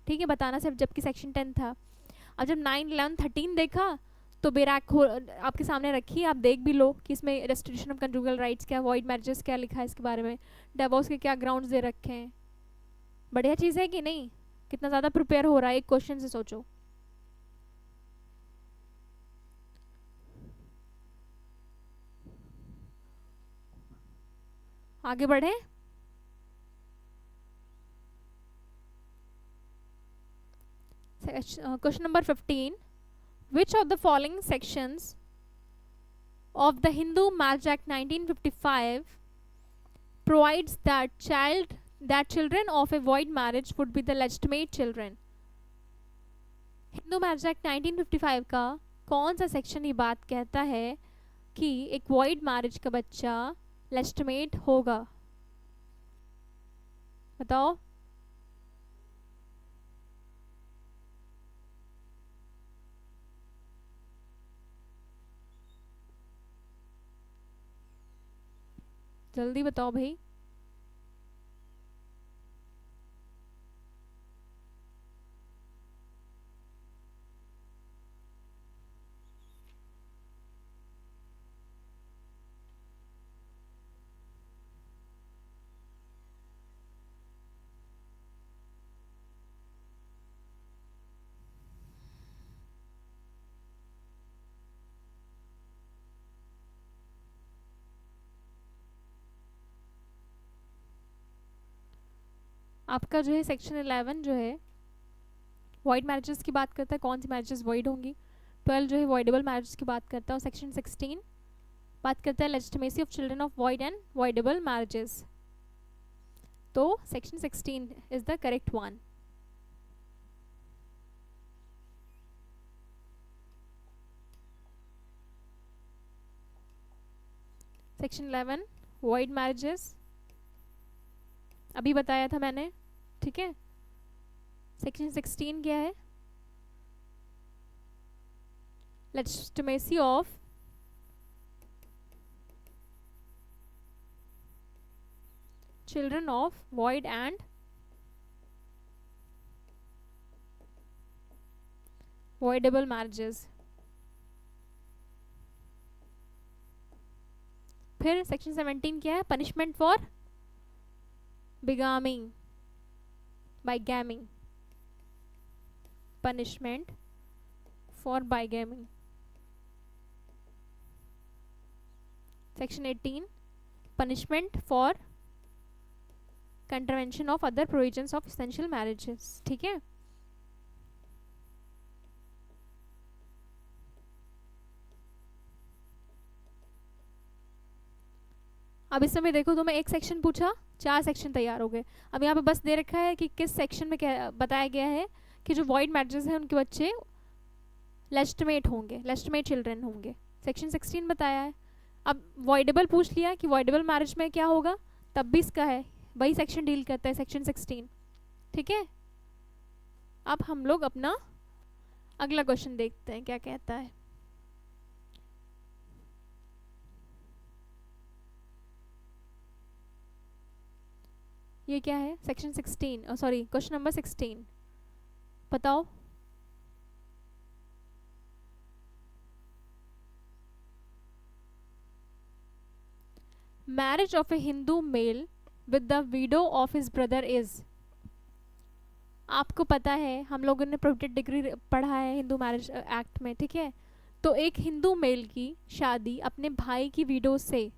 ठीक है, बताना सिर्फ, जबकि सेक्शन 10 था। अब जब 9, 11, 13 देखा तो बेराक हो आपके सामने रखी, आप देख भी लो कि इसमें रेस्टिट्यूशन ऑफ कंजुगल राइट्स क्या, वॉइड मैरिजेस क्या लिखा है इसके बारे में, डिवोर्स के क्या ग्राउंड्स दे रखे हैं। बढ़िया चीज़ है कि नहीं? कितना ज़्यादा प्रिपेयर हो रहा है एक क्वेश्चन से, सोचो। आगे बढ़े। Question number 15, which of the following sections of the Hindu Marriage Act 1955 provides that children of a void marriage would be the legitimate children? Hindu marriage act 1955 का कौन सा सेक्शन ये बात कहता है कि एक वॉइड मैरिज का बच्चा लेजिटिमेट होगा? बताओ। जल्दी बताओ भाई। आपका जो है सेक्शन 11 जो है वॉइड मैरिजेस की बात करता है, कौन सी मैरिजेस वॉइड होंगी। 12 जो है वॉइडेबल मैरिजेस की बात करता है, और सेक्शन 16 बात करता है legitimacy of children of void and voidable marriages. तो section 16 is the correct one. Section 11 void marriages अभी बताया था मैंने, ठीक है। सेक्शन 16 क्या है? Legitimacy of children of void and voidable marriages. फिर सेक्शन 17 क्या है? Punishment for bigaming bigaming, punishment for bigaming। section 18 punishment for contravention of other provisions of essential marriages, ठीक है। अब इस समय देखो, तुम्हें एक सेक्शन पूछा, 4 सेक्शन तैयार हो गए। अब यहाँ पे बस दे रखा है कि किस सेक्शन में क्या बताया गया है कि जो वॉइड मैरिजेस हैं उनके बच्चे लेजिटिमेट होंगे, लेजिटिमेट चिल्ड्रन होंगे। सेक्शन 16 बताया है। अब वॉइडेबल पूछ लिया कि वॉइडेबल मैरिज में क्या होगा, तब भी इसका है, वही सेक्शन डील करता है, सेक्शन 16। ठीक है, अब हम लोग अपना अगला क्वेश्चन देखते हैं क्या कहता है। ये क्या है, सेक्शन 16, सॉरी क्वेश्चन नंबर 16, बताओ। Marriage of A Hindu mail with the widow of his brother is. आपको पता है हम लोगों ने प्रोहिबिटेड डिग्री पढ़ा है हिंदू मैरिज एक्ट में, ठीक है। तो एक हिंदू मेल की शादी अपने भाई की विडो से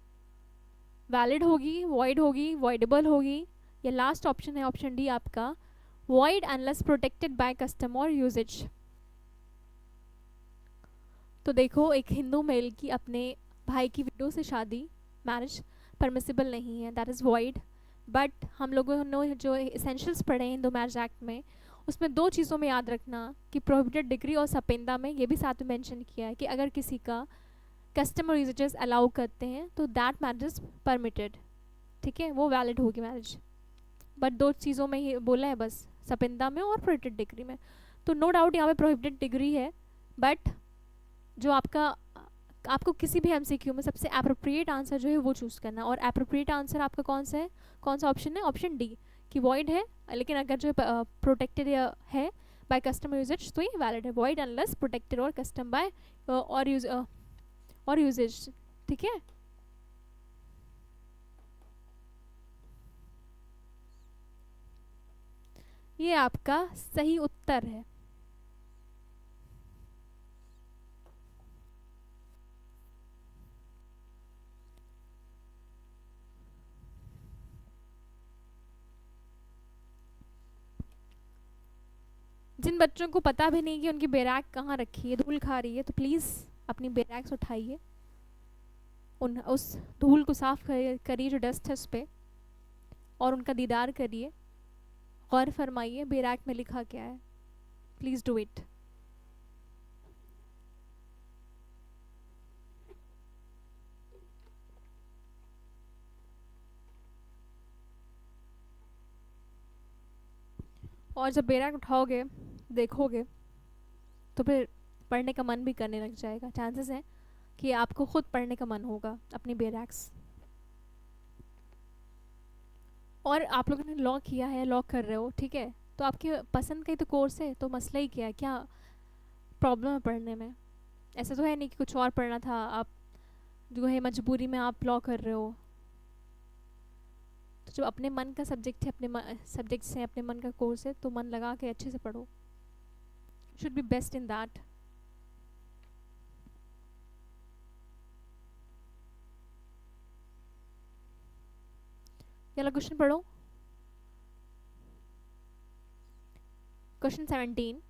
वैलिड होगी, वॉइड होगी, वॉइडेबल होगी, या लास्ट ऑप्शन है ऑप्शन डी आपका, void unless protected by custom और यूजेज। तो देखो, एक हिंदू मेल की अपने भाई की विडो से शादी, मैरिज परमिसिबल नहीं है, दैट इज़ वॉइड। बट हम लोगों ने जो एसेंशियल्स पढ़े हैं हिंदू मैरिज एक्ट में, उसमें 2 चीज़ों में याद रखना कि प्रोहिबिटेड डिग्री और सपेंदा में ये भी साथ में मेंशन किया है कि अगर किसी का कस्टम और यूजेज अलाउ करते हैं तो दैट मैरिज इज परमिटेड, ठीक है, वो वैलिड होगी मैरिज। बट 2 चीज़ों में ही बोला है बस, सपेंदा में और प्रोहिबिटेड डिग्री में। तो नो डाउट यहाँ पे प्रोहिबिटेड डिग्री है, बट जो आपको किसी भी एमसीक्यू में सबसे एप्रोप्रिएट आंसर जो है वो चूज़ करना, और एप्रोप्रिएट आंसर आपका कौन सा है, कौन सा ऑप्शन है, ऑप्शन डी कि वॉइड है, लेकिन अगर जो प्रोटेक्टेड है बाय कस्टम यूजेज तो ये वैलिड है, वॉइड अनलेस प्रोटेक्टेड और कस्टम बाय और यूजेज, ठीक है। ये आपका सही उत्तर है। जिन बच्चों को पता भी नहीं कि उनकी बैराक कहाँ रखी है, धूल खा रही है, तो प्लीज़ अपनी बैराक्स उठाइए, उन उस धूल को साफ करिए जो डस्ट है उस पर, और उनका दीदार करिए, गौर फरमाइए बैराक में लिखा क्या है। Please do it. और जब बैराक उठाओगे, देखोगे, तो फिर पढ़ने का मन भी करने लग जाएगा। चांसेस हैं कि आपको खुद पढ़ने का मन होगा अपनी बैराक्स। और आप लोगों ने लॉ किया है, लॉ कर रहे हो, ठीक है, तो आपके पसंद का ही तो कोर्स है, तो मसला ही क्या है, क्या प्रॉब्लम है पढ़ने में। ऐसा तो है नहीं कि कुछ और पढ़ना था, आप जो है मजबूरी में आप लॉ कर रहे हो। तो जो अपने मन का सब्जेक्ट है, अपने सब्जेक्ट्स हैं, अपने मन का कोर्स है, तो मन लगा के अच्छे से पढ़ो, should be best in that. चलो क्वेश्चन पढ़ो। Question 17,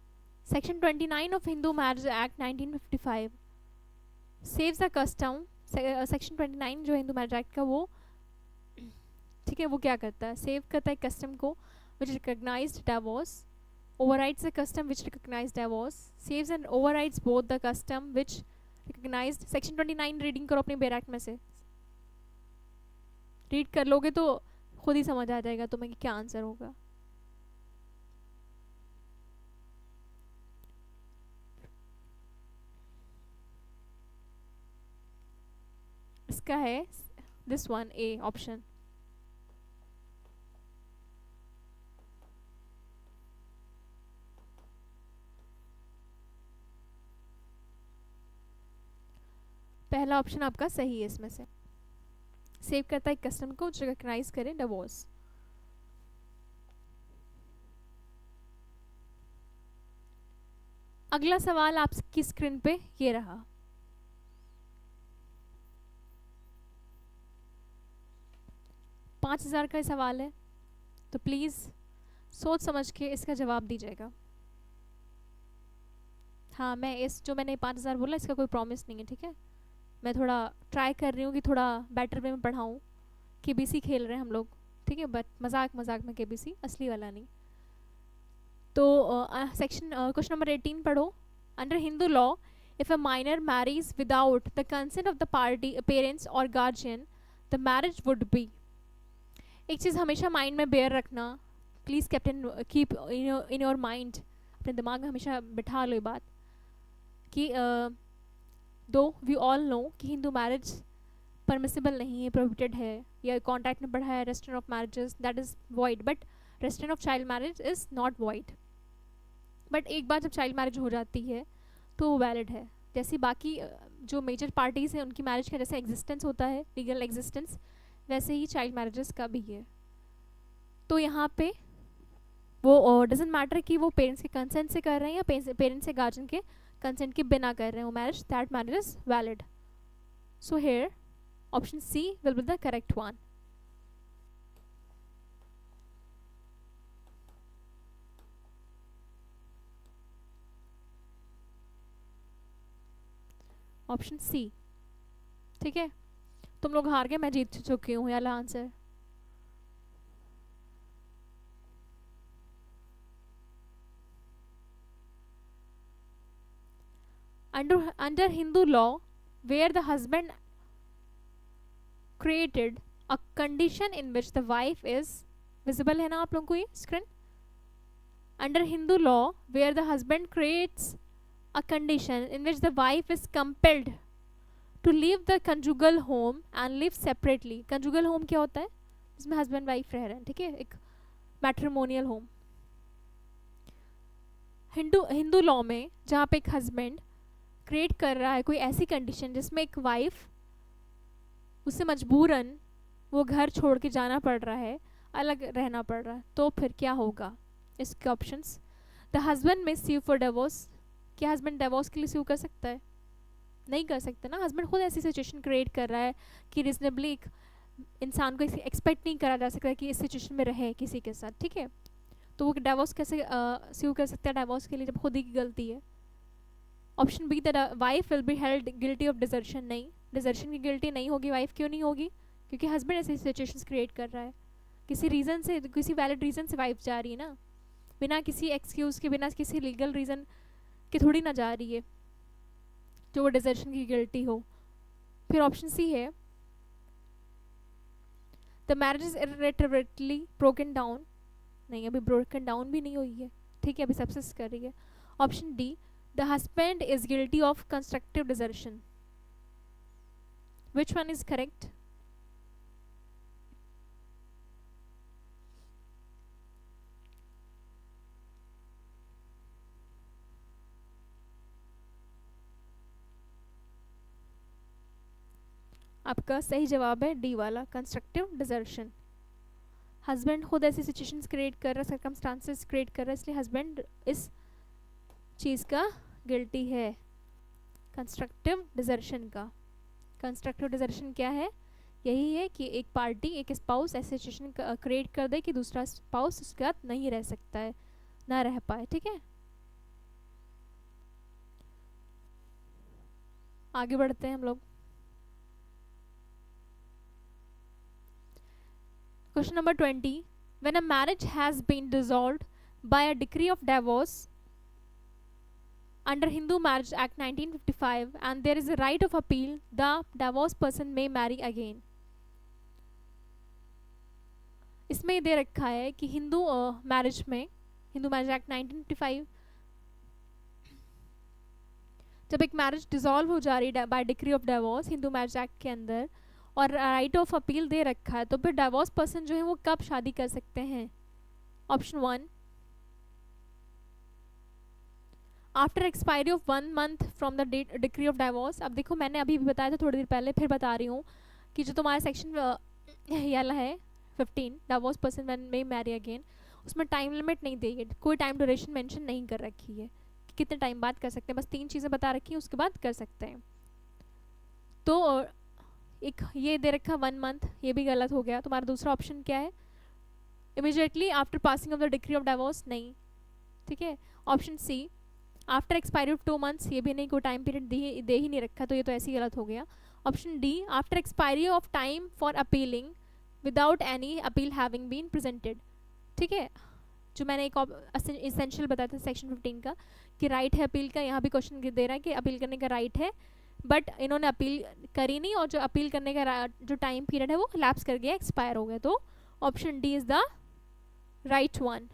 section 29 of Hindu marriage act 1955 saves the custom. Section 29 जो हिंदू मैरिज एक्ट का, वो ठीक है, वो क्या करता है, सेव करता है कस्टम को which recognized divorce, overrides the custom which recognized divorce, saves and overrides both the custom which recognized। Section 29 reading करो अपनी बैराक में से, रीड कर लोगे तो खुद ही समझ आ जाएगा तुम्हें कि क्या आंसर होगा। इसका है दिस वन, ए ऑप्शन। पहला ऑप्शन आपका सही है इसमें से, सेव करता है कस्टम को जो रिकॉग्नाइज करे डिवोर्स। अगला सवाल आपकी स्क्रीन पे ये रहा, $5000 का सवाल है, तो प्लीज़ सोच समझ के इसका जवाब दीजिएगा। हाँ, मैं इस जो मैंने 5000 बोला इसका कोई प्रॉमिस नहीं है, ठीक है, मैं थोड़ा ट्राई कर रही हूँ कि थोड़ा बेटर वे में पढ़ाऊँ, केबीसी खेल रहे हैं हम लोग, ठीक है, बट मजाक मजाक में केबीसी, असली वाला नहीं। तो सेक्शन क्वेश्चन नंबर 18 पढ़ो। Under Hindu law, if a minor marries without the consent of the party parents और guardian, the marriage would be. एक चीज़ हमेशा माइंड में बेयर रखना, please captain keep in your mind, अपने दिमाग में हमेशा बिठा लो ये बात कि दो वी ऑल नो कि हिंदू मैरिज परमिसिबल नहीं है, प्रोहिबिटेड है, या कॉन्ट्रैक्ट में पढ़ा है restaurant of marriages that is void, but restaurant of child marriage is not void. But एक बार जब चाइल्ड मैरिज हो जाती है तो वो वैलिड है, जैसे बाकी जो मेजर पार्टीज़ हैं उनकी मैरिज का जैसे एग्जिस्टेंस होता है, लीगल एग्जिस्टेंस, वैसे ही चाइल्ड मैरिजेस का भी है। तो यहाँ पे वो डजेंट मैटर कि वो पेरेंट्स के कंसेंट से कर रहे हैं या पेरेंट्स से गार्जियन के कंसेंट के बिना कर रहे हैं वो marriage, that marriage is valid. So here option C will be the correct one. Option C, ठीक है। तुम लोग हार गए, मैं जीत चुकी हूँ, वाला answer. Under Hindu law, where the husband created a condition in which the wife is visible है ना आप लोगों को ये screen? Under Hindu law, where the husband creates a condition in which the wife is compelled to leave the conjugal home and live separately. Conjugal home क्या होता है? जिसमें हस्बैंड वाइफ रह रहे हैं, ठीक है, एक मैट्रिमोनियल होम। हिंदू लॉ में जहाँ पे एक हस्बैंड क्रिएट कर रहा है कोई ऐसी कंडीशन जिसमें एक वाइफ उससे मजबूरन वो घर छोड़ के जाना पड़ रहा है, अलग रहना पड़ रहा है, तो फिर क्या होगा? इसके ऑप्शंस, द हस्बैंड में स्यू फॉर डिवोर्स। क्या हस्बैंड डिवोर्स के लिए स्यू कर सकता है? नहीं कर सकता ना, हस्बैंड खुद ऐसी सिचुएशन क्रिएट कर रहा है कि रिजनेबली एक इंसान को एक्सपेक्ट नहीं करा जा सकता कि इस सिचुएशन में रहे किसी के साथ, ठीक है। तो वो डिवोर्स कैसे स्यू कर सकता है डिवोर्स के लिए जब खुद ही की गलती है? Option B, the wife will be held guilty of desertion. नहीं, डिजर्शन की गिल्टी नहीं होगी वाइफ। क्यों नहीं होगी? क्योंकि हस्बैंड ऐसी सिचुएशंस क्रिएट कर रहा है, किसी रीज़न से, किसी वैलिड रीज़न से वाइफ जा रही है ना, बिना किसी एक्सक्यूज़ के, बिना किसी लीगल रीज़न के थोड़ी ना जा रही है जो वो डिजर्शन की गिल्टी हो। फिर ऑप्शन सी है, the marriage is irretrievably broken down. नहीं, अभी ब्रोकन डाउन भी नहीं हुई है, ठीक है, अभी सबसेस कर रही है। Option D, the husband is guilty of constructive desertion. Which one is correct? आपका सही जवाब है डी वाला, कंस्ट्रक्टिव डिजर्शन। हस्बैंड खुद ऐसी सिचुएशंस क्रिएट कर रहा है, सर्कमस्टांसेस क्रिएट कर रहा है, इसलिए हस्बैंड इस चीज़ का गिल्टी है, कंस्ट्रक्टिव डिजर्शन का। कंस्ट्रक्टिव डिजर्शन क्या है? यही है कि एक पार्टी, एक स्पाउस ऐसी सिचुएशन क्रिएट कर दे कि दूसरा स्पाउस उसके साथ नहीं रह सकता है, ना रह पाए, ठीक है। आगे बढ़ते हैं हम लोग। Question number 20. When a marriage has been dissolved by a decree of divorce under Hindu Marriage Act 1955 and there is a right of appeal, the divorced person may marry again. इसमें दे रखा है कि हिंदू मैरिज में, हिंदू मैरिज एक्ट 1955, जब एक मैरिज डिसॉल्व हो जा रही है by decree of divorce Hindu marriage act के अंदर और राइट ऑफ अपील दे रखा है, तो फिर डिवोर्स पर्सन जो है वो कब शादी कर सकते हैं? Option 1, after expiry of 1 month from the decree of divorce. अब देखो, मैंने अभी भी बताया था थोड़ी देर पहले, फिर बता रही हूँ कि जो तुम्हारा सेक्शन वाला है 15, divorce person when may marry again, उसमें टाइम लिमिट नहीं दी है, कोई टाइम ड्यूरेशन मेंशन नहीं कर रखी है कि कितने टाइम बाद कर सकते हैं, बस 3 चीज़ें बता रखी हैं, उसके बाद कर सकते हैं। तो एक ये दे रखा 1 मंथ, ये भी गलत हो गया। तुम्हारा दूसरा ऑप्शन क्या है? Immediately after passing of the decree of divorce, नहीं, ठीक है। Option C, after expiry of 2 months, ये भी नहीं, कोई टाइम पीरियड दे ही नहीं रखा, तो ये तो ऐसे ही गलत हो गया। Option D, after expiry of time for appealing without any appeal having been presented. ठीक है, जो मैंने एक इसेंशियल बताया था सेक्शन 15 का कि राइट है अपील का, यहाँ भी क्वेश्चन दे रहा है कि अपील करने का राइट है, बट इन्होंने अपील करी नहीं, और जो अपील करने का जो टाइम पीरियड है वो लैप्स कर गया, एक्सपायर हो गया। तो option D is the right one.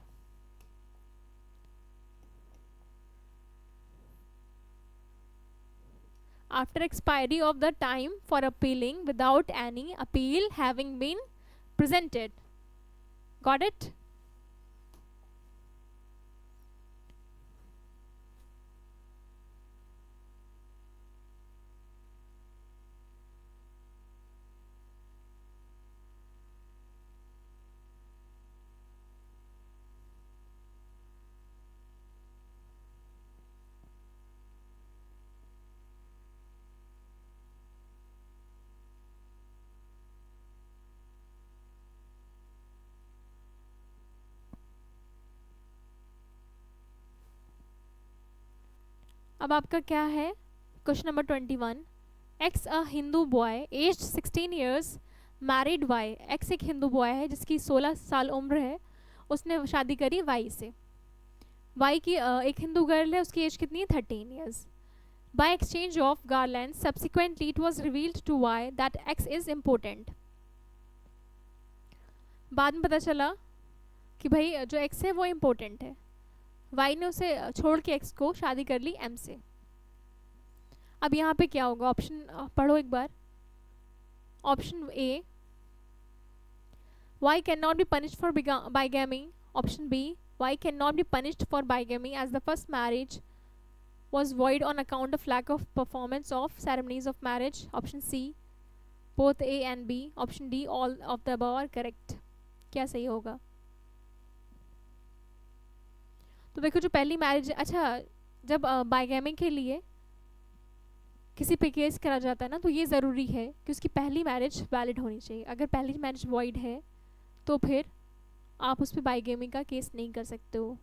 After expiry of the time for appealing without any appeal having been presented. Got it? अब आपका क्या है, question number 21। X a Hindu boy aged 16 years married Y. X एक हिंदू बॉय है जिसकी 16 साल उम्र है, उसने शादी करी वाई से। वाई की एक हिंदू गर्ल है, उसकी एज कितनी है, 13 years. By exchange of garland subsequently it was revealed to Y that X is important. बाद में पता चला कि भाई जो एक्स है वो इम्पोर्टेंट है, वाई ने उसे छोड़ के एक्स को शादी कर ली एम से। अब यहाँ पे क्या होगा, ऑप्शन पढ़ो एक बार। Option A, Y can not be punished for bigamy. Option B, Y can not be punished for bigamy as the first marriage was void on account of lack of performance of ceremonies of marriage. Option C, both A and B. Option D, all of the above are correct. क्या सही होगा? तो देखो जो पहली मैरिज, अच्छा जब बाइगैमी के लिए किसी पे केस करा जाता है ना, तो ये ज़रूरी है कि उसकी पहली मैरिज वैलिड होनी चाहिए। अगर पहली मैरिज वॉइड है तो फिर आप उस पर बाइगैमी का केस नहीं कर सकते हो।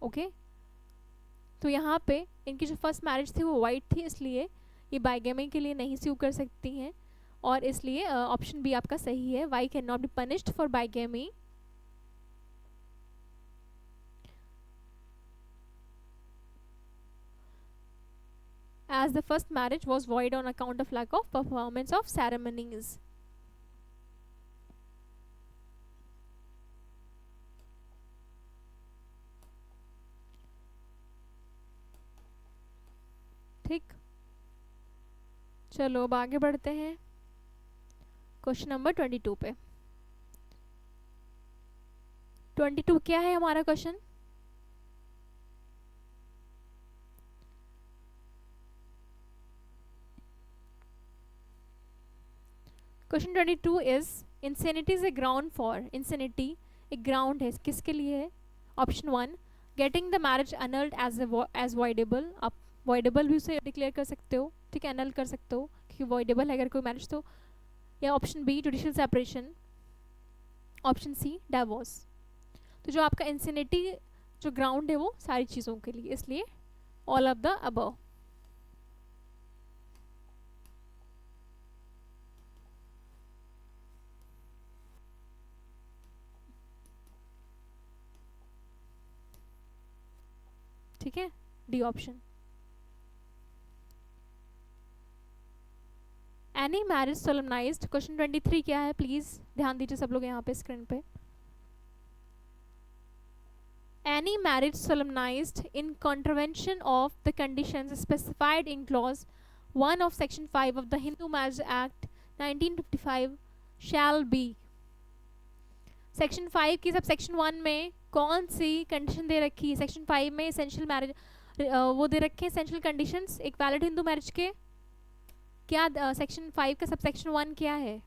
ओके, तो यहाँ पे इनकी जो फर्स्ट मैरिज थी वो वाइट थी, इसलिए ये बाइगैमी के लिए नहीं स्यू कर सकती हैं, और इसलिए ऑप्शन बी आपका सही है, Y can not be punished for bigamy. as the first marriage was void on account of lack of performance of ceremonies. ठीक, चलो अब आगे बढ़ते हैं क्वेश्चन नंबर 22 पे। 22 क्या है हमारा question? Question 22 is insanity is a ground for. Insanity एक ग्राउंड है, किसके लिए है? Option 1, getting the marriage annulled as voidable. आप वॉइडेबल भी उसे डिक्लेयर कर सकते हो, ठीक है, अनल कर सकते हो क्योंकि वॉइडेबल है अगर कोई मैरिज तो। या option B, judicial separation. Option C, divorce. तो जो आपका इंसेनिटी जो ग्राउंड है वो सारी चीज़ों के लिए, इसलिए ऑल ऑफ द अबव। ठीक है, D option. Any marriage solemnized. Question 23 क्या है, प्लीज ध्यान दीजिए सब लोग यहाँ पे स्क्रीन पे। Any marriage solemnized in contravention of the conditions specified in clause 1 of section 5 of the Hindu marriage act 1955 shall be. Section 5 की सब सेक्शन 1 में कौन सी कंडीशन दे रखी है? सेक्शन 5 में एसेंशियल मैरिज वो दे रखे हैं एसेंशियल कंडीशंस एक वैलिड हिंदू मैरिज के। क्या सेक्शन 5 का सब सेक्शन 1 क्या है?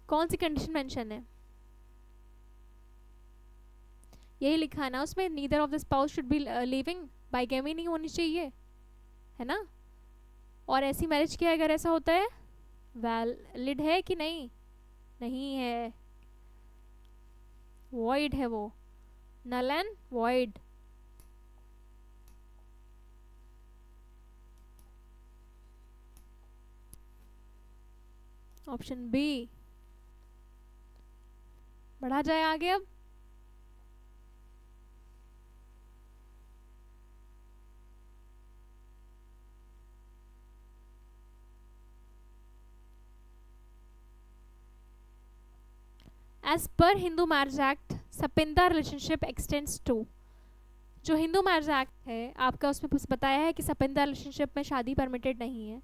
कौन सी कंडीशन मेंशन है? यही लिखा है ना उसमें, neither of the spouse should be living, bigamy नहीं होनी चाहिए, है ना। और ऐसी मैरिज की अगर ऐसा होता है वैलिड है कि नहीं? नहीं है, वॉइड है वो, null and void. Option B. बढ़ा जाए आगे अब। As per Hindu marriage act sapinda relationship extends to. जो हिंदू मैरिज एक्ट है आपका, उसमें बताया है कि सपिंदा रिलेशनशिप में शादी परमिटेड नहीं है,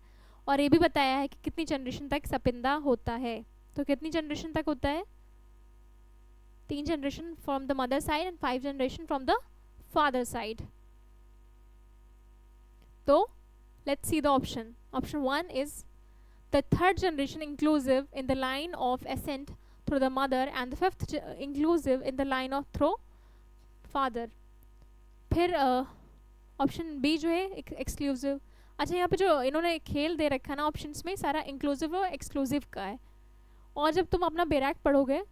और ये भी बताया है कि कितनी जनरेशन तक सपिंदा होता है। तो कितनी जनरेशन तक होता है? 3 generation from the mother side and 5 generation from the father side. तो let's see the option. Option 1 is the third generation inclusive in the line of ascent through the mother and the fifth inclusive in the line of through father। फिर ऑप्शन बी जो है एक्सक्लूसिव। अच्छा, यहाँ पे जो इन्होंने खेल दे रखा है ना ऑप्शंस में, सारा इंक्लूसिव और एक्सक्लूसिव का है, और जब तुम अपना बेरैक पढ़ोगे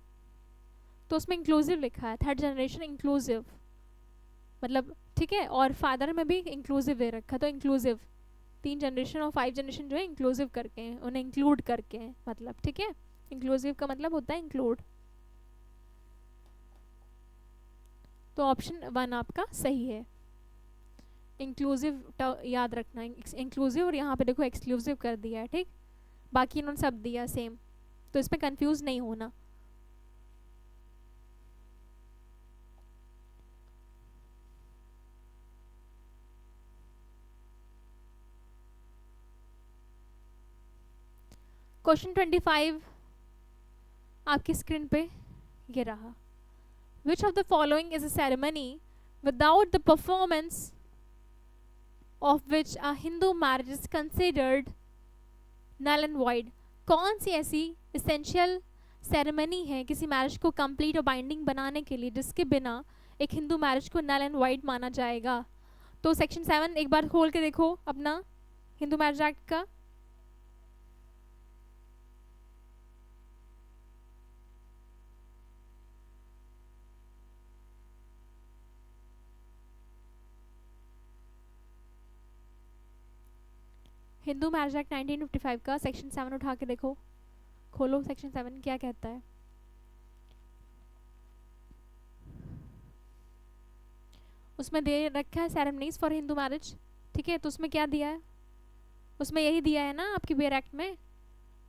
तो उसमें इंक्लूसिव लिखा है, थर्ड जनरेशन इंक्लूसिव मतलब, ठीक है, और फादर में भी इंक्लूसिव दे रखा है, तो इंक्लूसिव 3 जनरेशन और 5 जनरेशन जो है इंक्लूसिव करके हैं, उन्हें इंक्लूड करके हैं मतलब, ठीक है। इंक्लूसिव का मतलब होता है इंक्लूड। तो ऑप्शन 1 आपका सही है। इंक्लूसिव याद रखना, इंक्लूसिव, और यहाँ पे देखो एक्सक्लूसिव कर दिया है, ठीक। बाकी इन्होंने सब दिया सेम, तो इसमें कंफ्यूज नहीं होना। क्वेश्चन 25 आपकी स्क्रीन पे ये रहा। Which of the following is a ceremony without the performance of which a Hindu marriage is considered null and void. कौन सी ऐसी इसेंशियल सेरेमनी है किसी मैरिज को कंप्लीट और बाइंडिंग बनाने के लिए जिसके बिना एक हिंदू मैरिज को नल एंड वॉइड माना जाएगा? तो सेक्शन 7 एक बार खोल के देखो अपना हिंदू मैरिज एक्ट का। हिंदू मैरिज एक्ट 1955 का सेक्शन 7 उठा के देखो, खोलो सेक्शन 7 क्या कहता है। उसमें दे रखा है सेरेमनीज फॉर हिंदू मैरिज, ठीक है। तो उसमें क्या दिया है? उसमें यही दिया है ना आपकी बेयर एक्ट में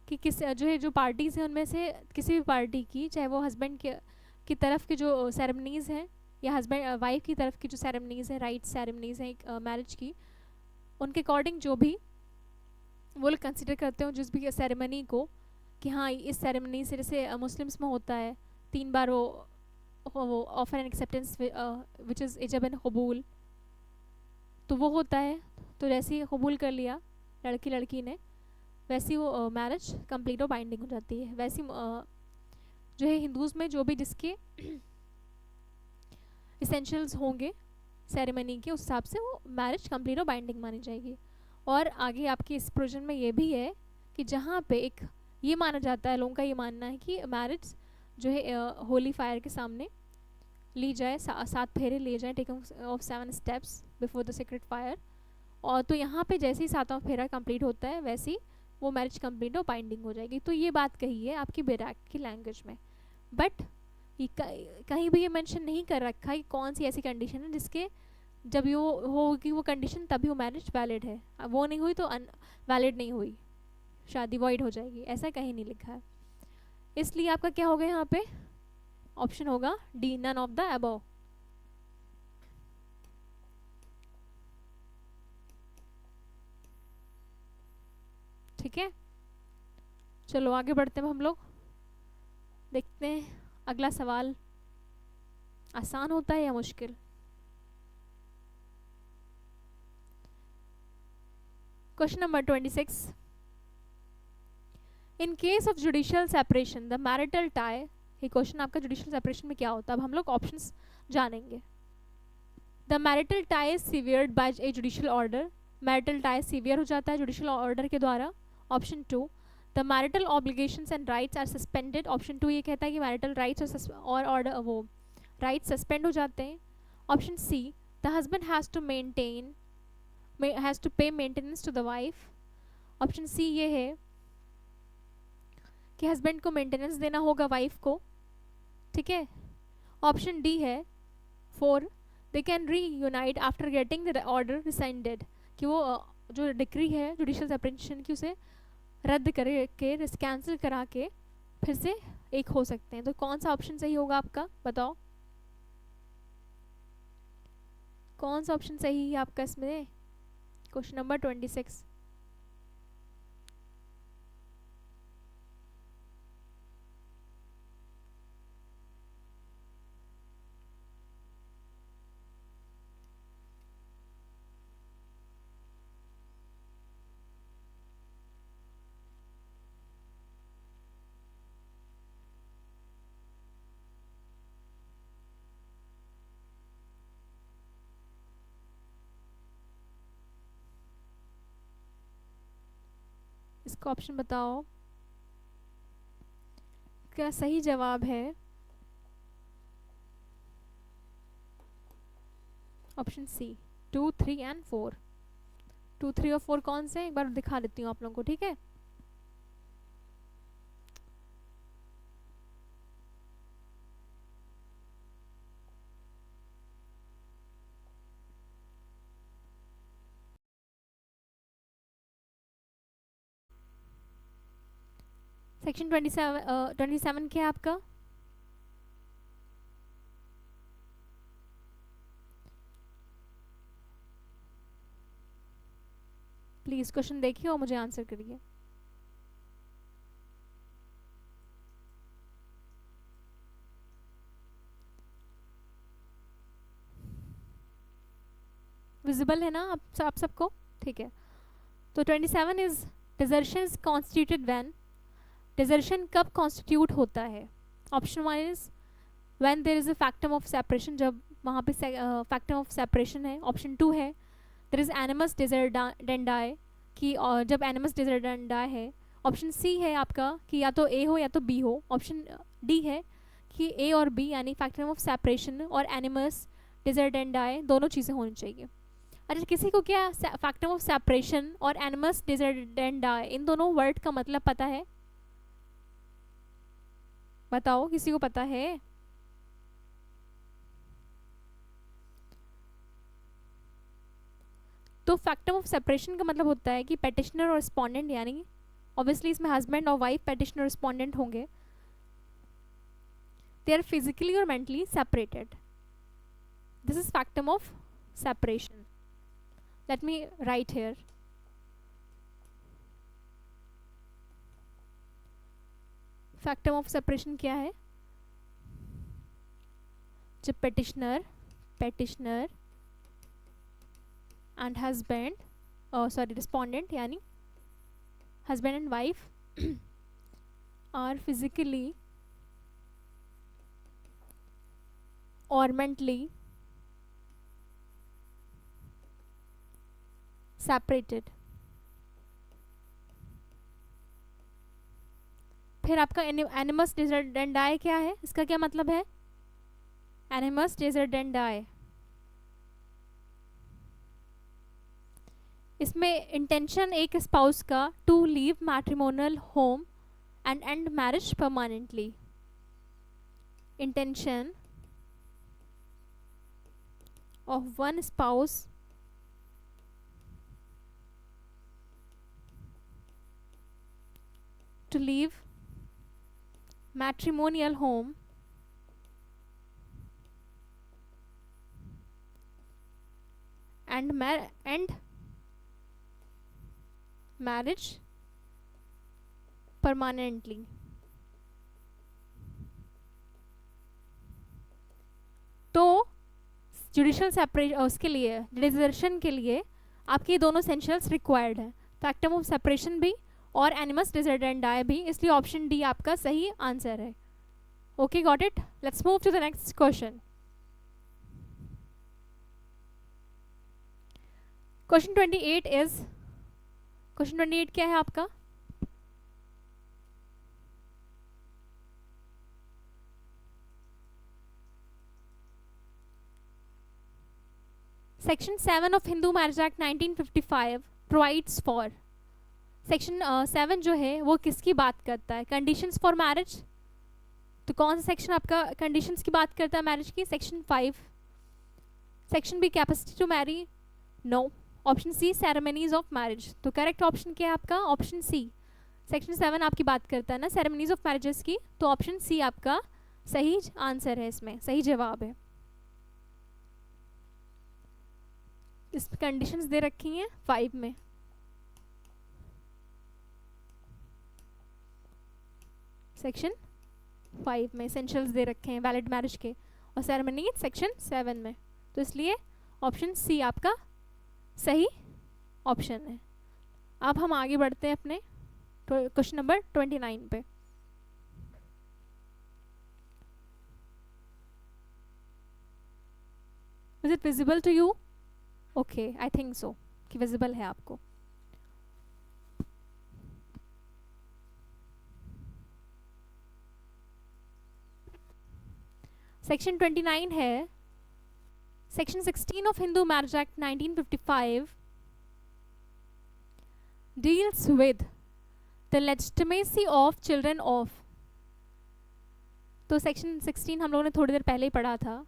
कि किस जो है जो पार्टीज हैं उनमें से किसी भी पार्टी की, चाहे वो हस्बैंड की तरफ की जो सेरेमनीज हैं या हस्बैंड वाइफ की तरफ की जो सेरेमनीज हैं, राइट सेरेमनीज हैं मैरिज की, उनके अकॉर्डिंग जो भी वो लोग कंसिडर करते हो जिस भी सेरेमनी को कि हाँ इस सेरेमनी से, जैसे मुस्लिम्स में होता है 3 बार वो offer and acceptance which is इजब एंड कबूल, तो वो होता है। तो जैसे ही कबूल कर लिया लड़की लड़की ने, वैसी वो मैरिज कंप्लीट और बाइंडिंग हो जाती है। वैसी जो है हिंदूज़ में जो भी जिसके इसेंशियल्स होंगे सेरेमनी के, उस हिसाब से वो मैरिज कंप्लीट और बाइंडिंग मानी जाएगी। और आगे आपकी इस प्रोविजन में ये भी है कि जहाँ पे एक ये माना जाता है, लोगों का ये मानना है कि मैरिज जो है होली फायर के सामने ली जाए, 7 फेरे लिए जाए, taking of 7 steps before the secret fire. और तो यहाँ पे जैसे ही 7वां फेरा कंप्लीट होता है वैसे ही वो मैरिज कंप्लीट और बाइंडिंग हो जाएगी। तो ये बात कही है आपकी बेयर एक्ट की लैंग्वेज में, बट ये कहीं भी ये मेंशन नहीं कर रखा कि कौन सी ऐसी कंडीशन है जिसके जब ये होगी वो कंडीशन तभी वो मैरिज वैलिड है, वो नहीं हुई तो वैलिड नहीं हुई, शादी वॉइड हो जाएगी, ऐसा कहीं नहीं लिखा है। इसलिए आपका क्या होगा यहाँ पे? ऑप्शन होगा D, none of the above. ठीक है, चलो आगे बढ़ते हैं हम लोग, देखते हैं अगला सवाल आसान होता है या मुश्किल। Question number 26। In case of judicial separation the marital tie, ये क्वेश्चन आपका जुडिशियल सेपरेशन में क्या होता है, अब हम लोग ऑप्शंस जानेंगे। The marital tie is severed by a judicial order, marital tie sever हो जाता है जुडिशियल ऑर्डर के द्वारा। Option 2, the marital obligations and rights are suspended, option 2 ये कहता है कि मैरिटल राइट्स और ऑर्डर वो राइट्स सस्पेंड हो जाते हैं। Option C, the husband has to maintain has to pay maintenance to the wife. Option C ये है कि हस्बैंड को मेंटेनेंस देना होगा वाइफ को, ठीक है। ऑप्शन डी है 4, they can reunite after getting the order रिसाइंडेड, कि वो जो डिक्री है जुडिशियल सेपरेशन की उसे रद्द करके कैंसिल करा के फिर से एक हो सकते हैं। तो कौन सा ऑप्शन सही होगा आपका, बताओ कौन सा ऑप्शन सही है आपका इसमें। Question number 26। इसका ऑप्शन बताओ, क्या सही जवाब है ऑप्शन सी 2, 3 एंड 4। 2, 3 और 4 कौन से, एक बार दिखा देती हूँ आप लोगों को, ठीक है। सेक्शन 27 क्या है आपका, प्लीज क्वेश्चन देखिए और मुझे आंसर करिए। विजिबल है ना आप सबको, ठीक है। तो 27 is desertion is constituted when, desertion कब कॉन्स्टिट्यूट होता है। Option 1 is when there is a factum of separation, जब वहाँ पे फैक्टम ऑफ सेपरेशन है। ऑप्शन 2 है देयर इज एनिमस डिसर्डेंडाई, कि जब एनिमस डिसर्डेंडाई है। ऑप्शन सी है आपका कि या तो ए हो या तो बी हो। ऑप्शन डी है कि ए और बी, यानी फैक्टम ऑफ सेपरेशन और एनिमस डिसर्डेंडाई दोनों चीज़ें होनी चाहिए। अच्छा, किसी को क्या फैक्टम ऑफ सेपरेशन और एनिमस डिसर्डेंडाई इन दोनों वर्ड का मतलब पता है, बताओ किसी को पता है। तो फैक्टम ऑफ सेपरेशन का मतलब होता है कि पेटिशनर और रिस्पोंडेंट, यानी ऑब्वियसली इसमें हस्बैंड और वाइफ पेटिशनर रिस्पोंडेंट होंगे, दे आर फिजिकली और mentally separated. This is factum of separation. Let me write here, factum of separation क्या है, जब petitioner and husband, sorry respondent यानी husband and wife are physically और मेंटली सेपरेटेड। फिर आपका एनिमस डिसर्डेंडाई क्या है, इसका क्या मतलब है, एनिमस डिसर्डेंडाई, इसमें इंटेंशन एक स्पाउस का to leave matrimonial home and end marriage permanently. Intention of one spouse to leave matrimonial home and marriage permanently। तो जुडिशियल सेपरेशन उसके लिए, डिसर्शन के लिए आपके दोनों एसेंशियल्स रिक्वायर्ड है, फैक्टम ऑफ सेपरेशन भी और एनिमस डिसर्डेंडाई भी, इसलिए ऑप्शन डी आपका सही आंसर है। Okay, got it. Let's move to the next question. Question 28 is, question 28 क्या है आपका, Section 7 of Hindu Marriage Act 1955 provides for, section 7 जो है वो किसकी बात करता है? Conditions for marriage. तो कौन सा सेक्शन आपका कंडीशंस की बात करता है मैरिज की? Section 5। Section B capacity to marry, no. Option C ceremonies of marriage. तो करेक्ट ऑप्शन क्या है आपका? Option C. सेक्शन 7 आपकी बात करता है ना सेरेमनीज ऑफ मैरिजेस की, तो ऑप्शन सी आपका सही आंसर है, इसमें सही जवाब है। इस कंडीशंस दे रखी हैं 5 में। सेक्शन 5 में एसेंशियल्स दे रखे हैं वैलिड मैरिज के, और सेरेमनी सेक्शन 7 में, तो इसलिए ऑप्शन सी आपका सही ऑप्शन है। अब हम आगे बढ़ते हैं अपने क्वेश्चन नंबर 29 पे। Is it visible to you? Okay, I think so कि विजिबल है आपको। सेक्शन 29 है, section 16 of Hindu marriage act 1955 deals with the legitimacy of children of. तो सेक्शन 16 हम लोगों ने थोड़ी देर पहले ही पढ़ा था,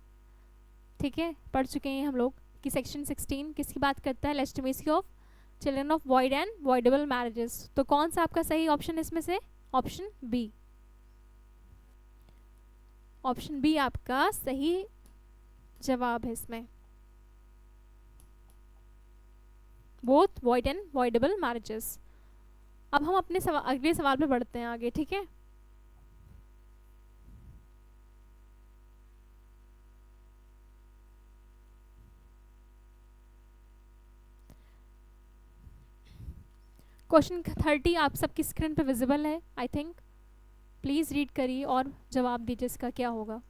ठीक है, पढ़ चुके हैं हम लोग कि सेक्शन 16 किसकी बात करता है? Legitimacy of children of void and voidable marriages. तो कौन सा आपका सही ऑप्शन इसमें से? Option B. ऑप्शन बी आपका सही जवाब है इसमें, both void and voidable marriages. अब हम अपने अगले सवाल पे बढ़ते हैं आगे, ठीक है। क्वेश्चन 30 आप सबकी स्क्रीन पे विजिबल है आई थिंक। प्लीज़ रीड करिए और जवाब दीजिए इसका क्या होगा।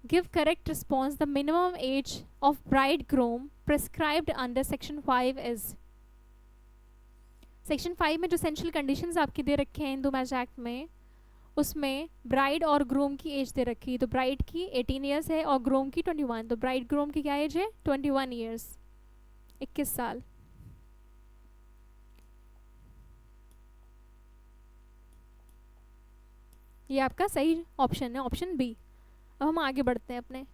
Give correct response. The minimum age of bridegroom prescribed under section 5 is। Section 5 में जो एसेंशियल कंडीशंस आपकी दे रखे हैं हिंदू मैरिज एक्ट में, उसमें ब्राइड और ग्रूम की एज दे रखी है। तो ब्राइड की 18 ईयर्स है और ग्रूम की 21। तो ब्राइड ग्रूम की क्या एज है? 21 ईयर्स, 21 साल। ये आपका सही ऑप्शन है, ऑप्शन बी। अब हम आगे बढ़ते हैं अपने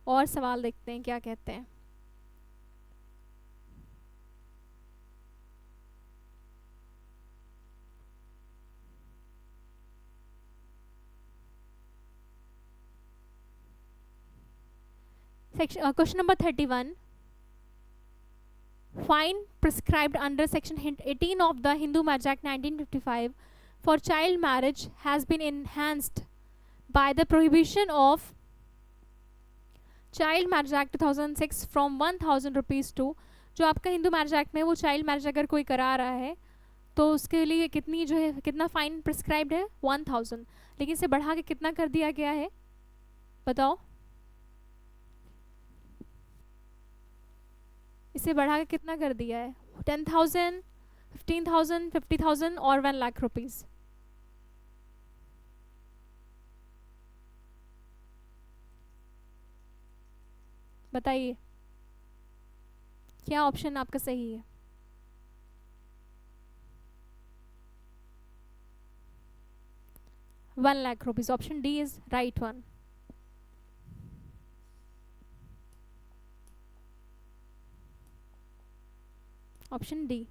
और सवाल देखते हैं क्या कहते हैं। Question number 31। Fine prescribed under section 18 of the Hindu Marriage Act 1955 for child marriage has been enhanced by the prohibition of Child Marriage Act 2006 from 1000 rupees to। जो आपका हिंदू मैरिज एक्ट में वो चाइल्ड मैरिज अगर कोई करा रहा है तो उसके लिए कितनी जो है कितना फाइन प्रिस्क्राइब्ड है? 1000। लेकिन इसे बढ़ा के कितना कर दिया गया है बताओ? इसे बढ़ा के कितना कर दिया है? 10,000, 15,000, 50,000 और 1 लाख रुपीज़। बताइए क्या ऑप्शन आपका सही है? ₹1,00,000। Option D is right one. Option D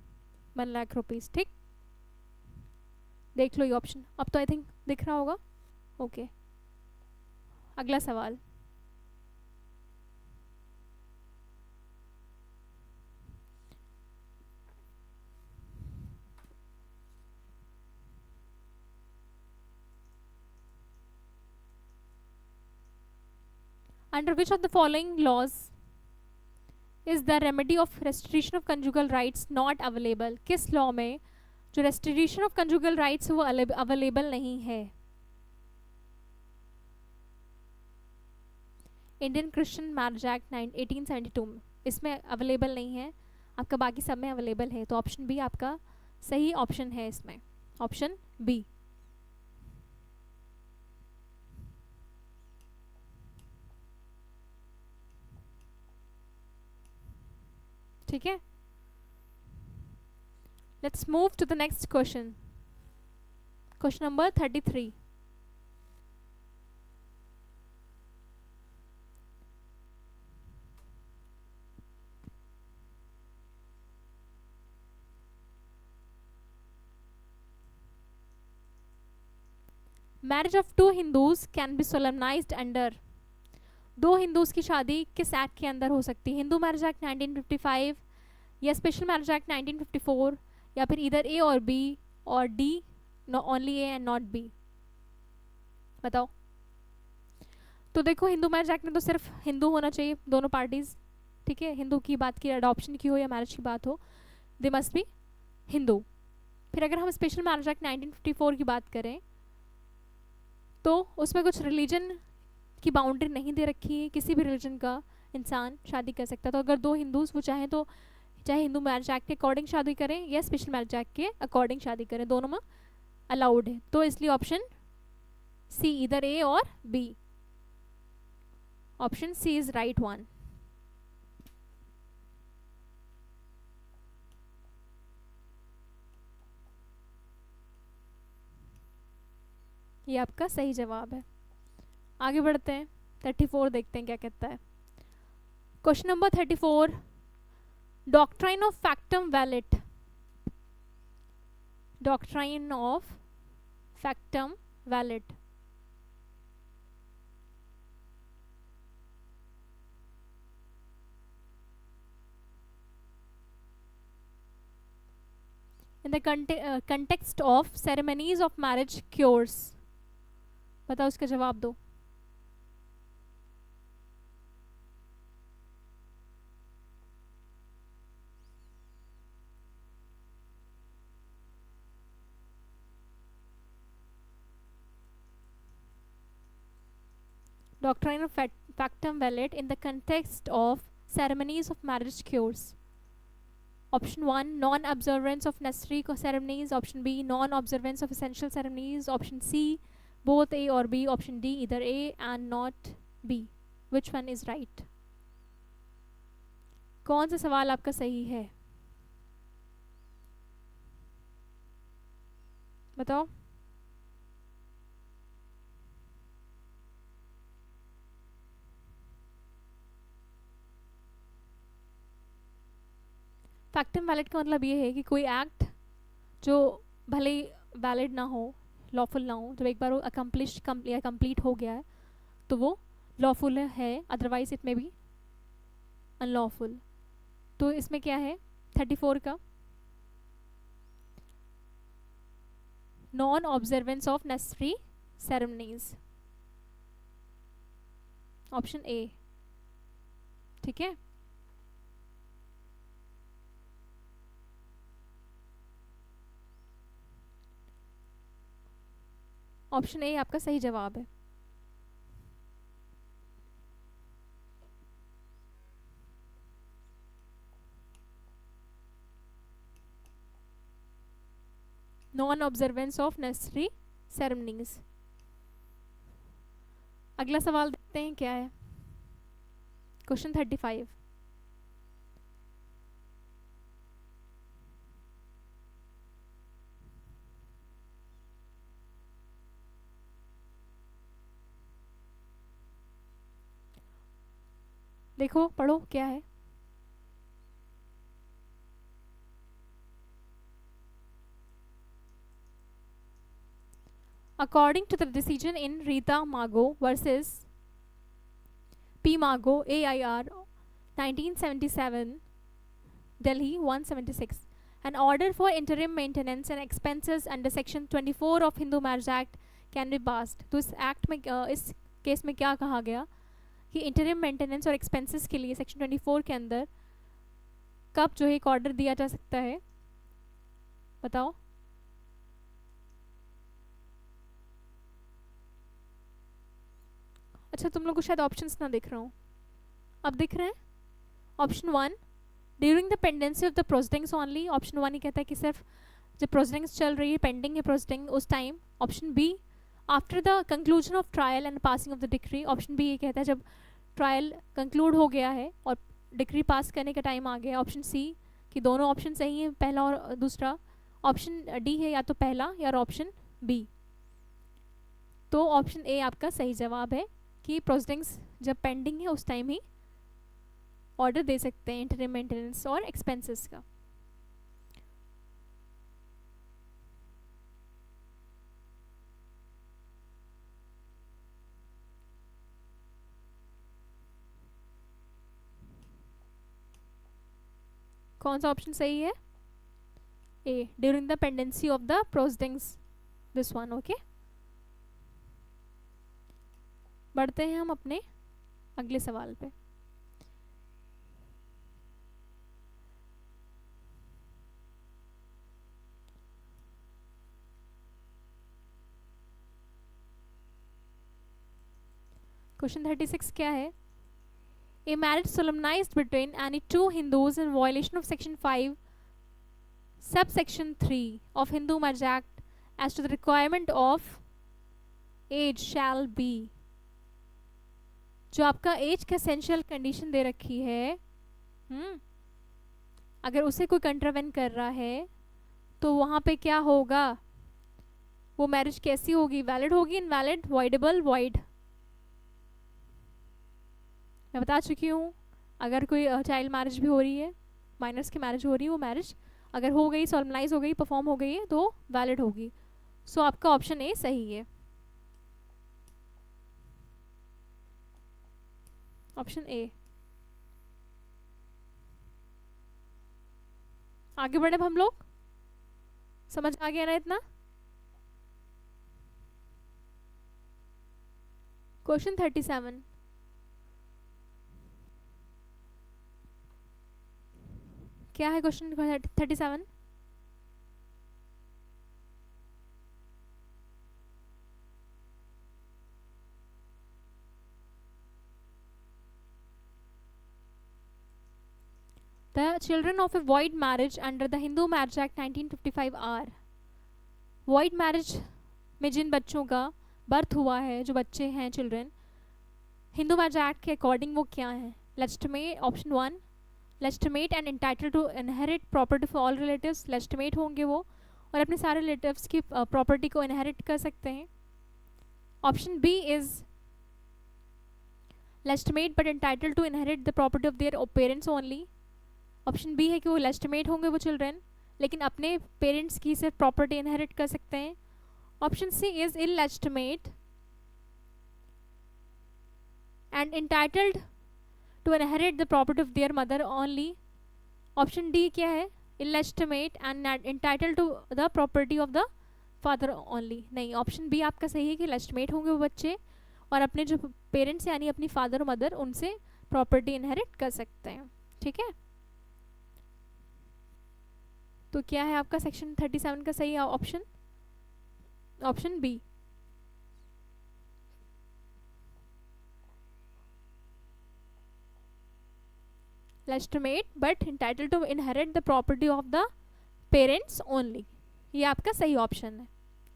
1,00,000 ठीक। देख लो ये ऑप्शन, अब तो आई थिंक दिख रहा होगा। ओके, अगला सवाल। Under which of the following laws is the remedy of restitution of conjugal rights not available? किस लॉ में जो restitution of conjugal rights वो अवेलेबल नहीं है? इंडियन क्रिश्चियन मैरिज एक्ट 1872 में इसमें अवेलेबल नहीं है, आपका बाकी सब में अवेलेबल है। तो ऑप्शन बी आपका सही ऑप्शन है इसमें, ऑप्शन बी। ठीक है, let's move to the next question. Question number 33. Marriage of two Hindus can be solemnized under. दो हिंदूज की शादी किस एक्ट के अंदर हो सकती है? हिंदू मैरिज एक्ट 1955 या स्पेशल मैरिज एक्ट 1954 या फिर इधर ए और बी और D, only A and not be. बताओ. तो देखो, हिंदू मैरिज एक्ट में तो सिर्फ हिंदू होना चाहिए, दोनों पार्टीज. ठीक है, हिंदू की बात की, अडॉप्शन की हो या मैरिज की बात हो, दे मस्ट बी हिंदू. फिर अगर हम स्पेशल मैरिज एक्ट 1954 की बात करें तो उसमें कुछ रिलीजन की बाउंड्री नहीं दे रखी है, किसी भी रिलीजन का इंसान शादी कर सकता है. तो अगर दो हिंदूज वो चाहें तो चाहे हिंदू मैरिज एक्ट के अकॉर्डिंग शादी करें या स्पेशल मैरिज एक्ट के अकॉर्डिंग शादी करें, दोनों में अलाउड है. तो इसलिए ऑप्शन सी, इधर ए और B, option C is right one. ये आपका सही जवाब है. आगे बढ़ते हैं, 34 देखते हैं क्या कहता है. Question number 34. Doctrine of factum valid. Doctrine of factum valid. in the context of ceremonies of marriage cures. बताओ, उसका जवाब दो. Doctrine of factum valid in the context of ceremonies of marriage cures. Option 1, non-observance of necessary ceremonies. Option B, non-observance of essential ceremonies. Option C, both A or B. Option D, either A and not B. Which one is right? कौन सा सवाल आपका सही है? बताओ. फैक्टम वैलिड का मतलब ये है कि कोई एक्ट जो भले ही वैलिड ना हो, लॉफुल ना हो, जब एक बार वो अकम्प्लिश या कंप्लीट हो गया है तो वो लॉफुल है, अदरवाइज इट में बी अनलॉफुल. तो इसमें क्या है 34 का? Non observance of necessary ceremonies. Option A. ठीक है, ऑप्शन ए आपका सही जवाब है. Non observance of necessary ceremonies. अगला सवाल देखते हैं क्या है. क्वेश्चन 35. देखो, पढ़ो क्या है. According to the decision in Rita Mago versus P. Mago AIR 1977, Delhi 176, an order for interim maintenance and expenses under section 24 of Hindu Marriage Act can be passed. तो इस एक्ट में इस केस में क्या कहा गया कि इंटरिम मेंटेनेंस और एक्सपेंसेस के लिए सेक्शन 24 के अंदर कब जो है एक ऑर्डर दिया जा सकता है? बताओ. अच्छा, तुम लोग को शायद ऑप्शंस ना दिख रहा हूँ. अब दिख रहे हैं? Option 1, during the pendency of the proceedings only. Option 1 ही कहता है कि सिर्फ जब प्रोसीडिंग्स चल रही है, पेंडिंग है प्रोसीडिंग, उस time. Option B, after the conclusion of trial and passing of the decree. Option B ये कहता है जब ट्रायल कंक्लूड हो गया है और डिक्री पास करने का टाइम आ गया। ऑप्शन सी कि दोनों ऑप्शन सही हैं, पहला और दूसरा। ऑप्शन डी है या तो पहला या ऑप्शन बी। तो ऑप्शन ए आपका सही जवाब है कि प्रोसीडिंग्स जब पेंडिंग है उस टाइम ही ऑर्डर दे सकते हैं इंटरिम मेंटेनेंस और एक्सपेंसेस का। कौन सा ऑप्शन सही है? A, during the pendency of the proceedings, this one. Okay, बढ़ते हैं हम अपने अगले सवाल पे। क्वेश्चन 36 क्या है? A marriage solemnized between any two Hindus in violation of Section 5, subsection 3 of Hindu Marriage Act as to the requirement of age shall be। जो आपका एज का एसेंशियल कंडीशन दे रखी है, अगर उसे कोई कंट्रावेन कर रहा है तो वहाँ पे क्या होगा? वो मैरिज कैसी होगी? वैलिड होगी, इनवैलिड, वॉइडेबल, वॉइड? मैं बता चुकी हूँ, अगर कोई चाइल्ड मैरिज भी हो रही है, माइनर्स की मैरिज हो रही है, वो मैरिज अगर हो गई, सॉलमनाइज हो गई, परफॉर्म हो गई है तो वैलिड होगी। सो आपका ऑप्शन ए सही है, ऑप्शन ए। आगे बढ़े अब हम लोग, समझ आ गया ना इतना? क्वेश्चन 37 क्या है? Question 37, The children of a void marriage under the Hindu Marriage Act 1955 are। void marriage में जिन बच्चों का बर्थ हुआ है, जो बच्चे हैं चिल्ड्रन, हिंदू मैरिज एक्ट के अकॉर्डिंग वो क्या है? Legitimate, option 1, legitimate and entitled to inherit property for all relatives. Legitimate होंगे वो और अपने सारे रिलेटिव्स की प्रॉपर्टी को इनहेरिट कर सकते हैं। Option B is legitimate but entitled to inherit the property of their parents only. Option B है कि वो लेजिटिमेट होंगे वो चिल्ड्रन, लेकिन अपने पेरेंट्स की सिर्फ प्रॉपर्टी इनहेरिट कर सकते हैं। Option C is illegitimate and entitled to inherit the property of their mother only. Option D क्या है? Illegitimate and entitled to the property of the father only. नहीं, ऑप्शन बी आपका सही है कि लेजिटिमेट होंगे वो बच्चे और अपने जो पेरेंट्स यानी अपनी फादर और मदर उनसे प्रॉपर्टी इनहेरिट कर सकते हैं। ठीक है, तो क्या है आपका सेक्शन 37 का सही ऑप्शन? Option B. Legitimate but entitled to inherit the property of the parents only, ये आपका सही ऑप्शन है।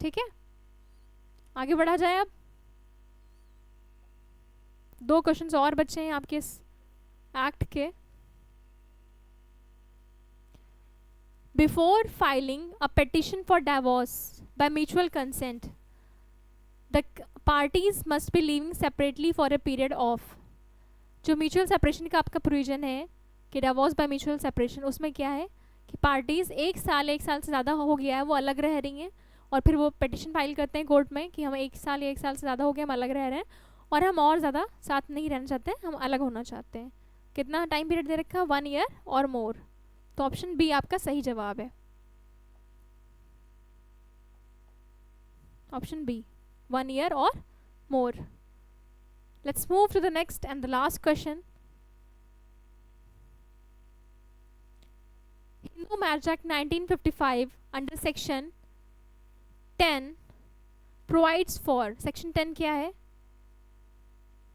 ठीक है, आगे बढ़ा जाए। अब 2 क्वेश्चंस और बचे हैं आपके इस एक्ट के। Before filing a petition for divorce by mutual consent, the parties must be living separately for a period of। जो म्यूचुअल सेपरेशन का आपका प्रोविजन है कि डिवोर्स बाय म्यूचुअल सेपरेशन, उसमें क्या है कि पार्टीज 1 साल से ज़्यादा हो गया है वो अलग रह रही हैं और फिर वो पिटिशन फाइल करते हैं कोर्ट में कि हम 1 साल या 1 साल से ज़्यादा हो गया, हम अलग रह रहे हैं और हम और ज़्यादा साथ नहीं रहना चाहते, हम अलग होना चाहते हैं। कितना टाइम पीरियड दे रखा है? 1 ईयर और मोर। तो ऑप्शन बी आपका सही जवाब है, ऑप्शन बी, 1 ईयर और मोर। Let's move to the next and the last question. Hindu Marriage Act 1955 under section 10 provides for। section 10 क्या है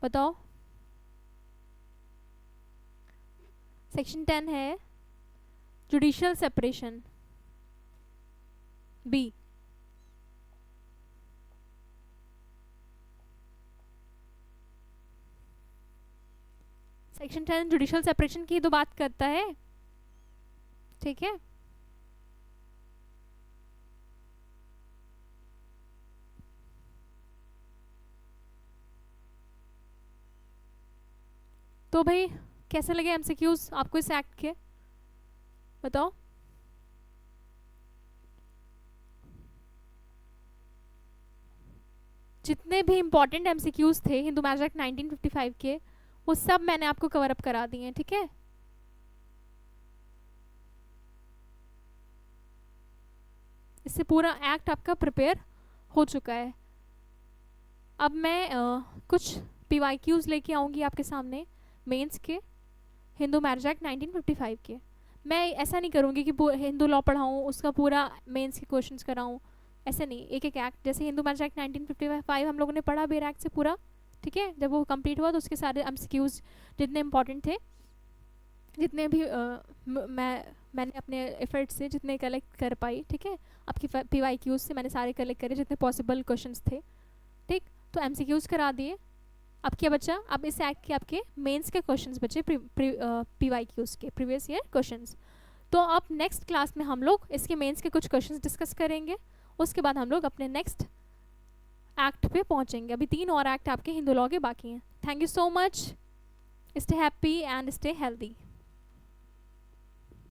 बताओ? section 10 है judicial separation, B. Section 10 judicial separation की तो बात करता है, ठीक है। तो भाई कैसे लगे एमसीक्यूज आपको इस एक्ट के, बताओ। जितने भी इंपॉर्टेंट एमसीक्यूज थे हिंदू मैरिज एक्ट 1955 के, वो सब मैंने आपको कवर अप करा दिए हैं, ठीक है। इससे पूरा एक्ट आपका प्रिपेयर हो चुका है। अब मैं कुछ पीवाईक्यूज लेके आऊँगी आपके सामने मेंस के हिंदू मैरिज एक्ट 1955 के। मैं ऐसा नहीं करूँगी कि हिंदू लॉ पढ़ाऊँ उसका पूरा मेंस के क्वेश्चंस कराऊँ, ऐसे नहीं। एक एक एक्ट, जैसे हिंदू मैरिज एक्ट 1955 हम लोगों ने पढ़ा बेर एक्ट से पूरा, ठीक है। जब वो कंप्लीट हुआ तो उसके सारे एमसीक्यूज जितने इंपॉर्टेंट थे, जितने भी मैंने अपने एफर्ट से जितने कलेक्ट कर पाई, ठीक है। आपकी पीवाईक्यूज से मैंने सारे कलेक्ट करे जितने पॉसिबल क्वेश्चंस थे, ठीक। तो एमसीक्यूज करा दिए। अब क्या बचा, अब इस एक्ट के आपके मेंस के क्वेश्चंस बचे, पीवाईक्यूज के प्रीवियस ईयर क्वेश्चंस। तो अब नेक्स्ट क्लास में हम लोग इसके मेंस के कुछ क्वेश्चंस डिस्कस करेंगे, उसके बाद हम लोग अपने नेक्स्ट एक्ट पे पहुंचेंगे। अभी 3 और एक्ट आपके हिंदू लॉ के बाकी हैं। Thank you so much, stay happy and stay healthy.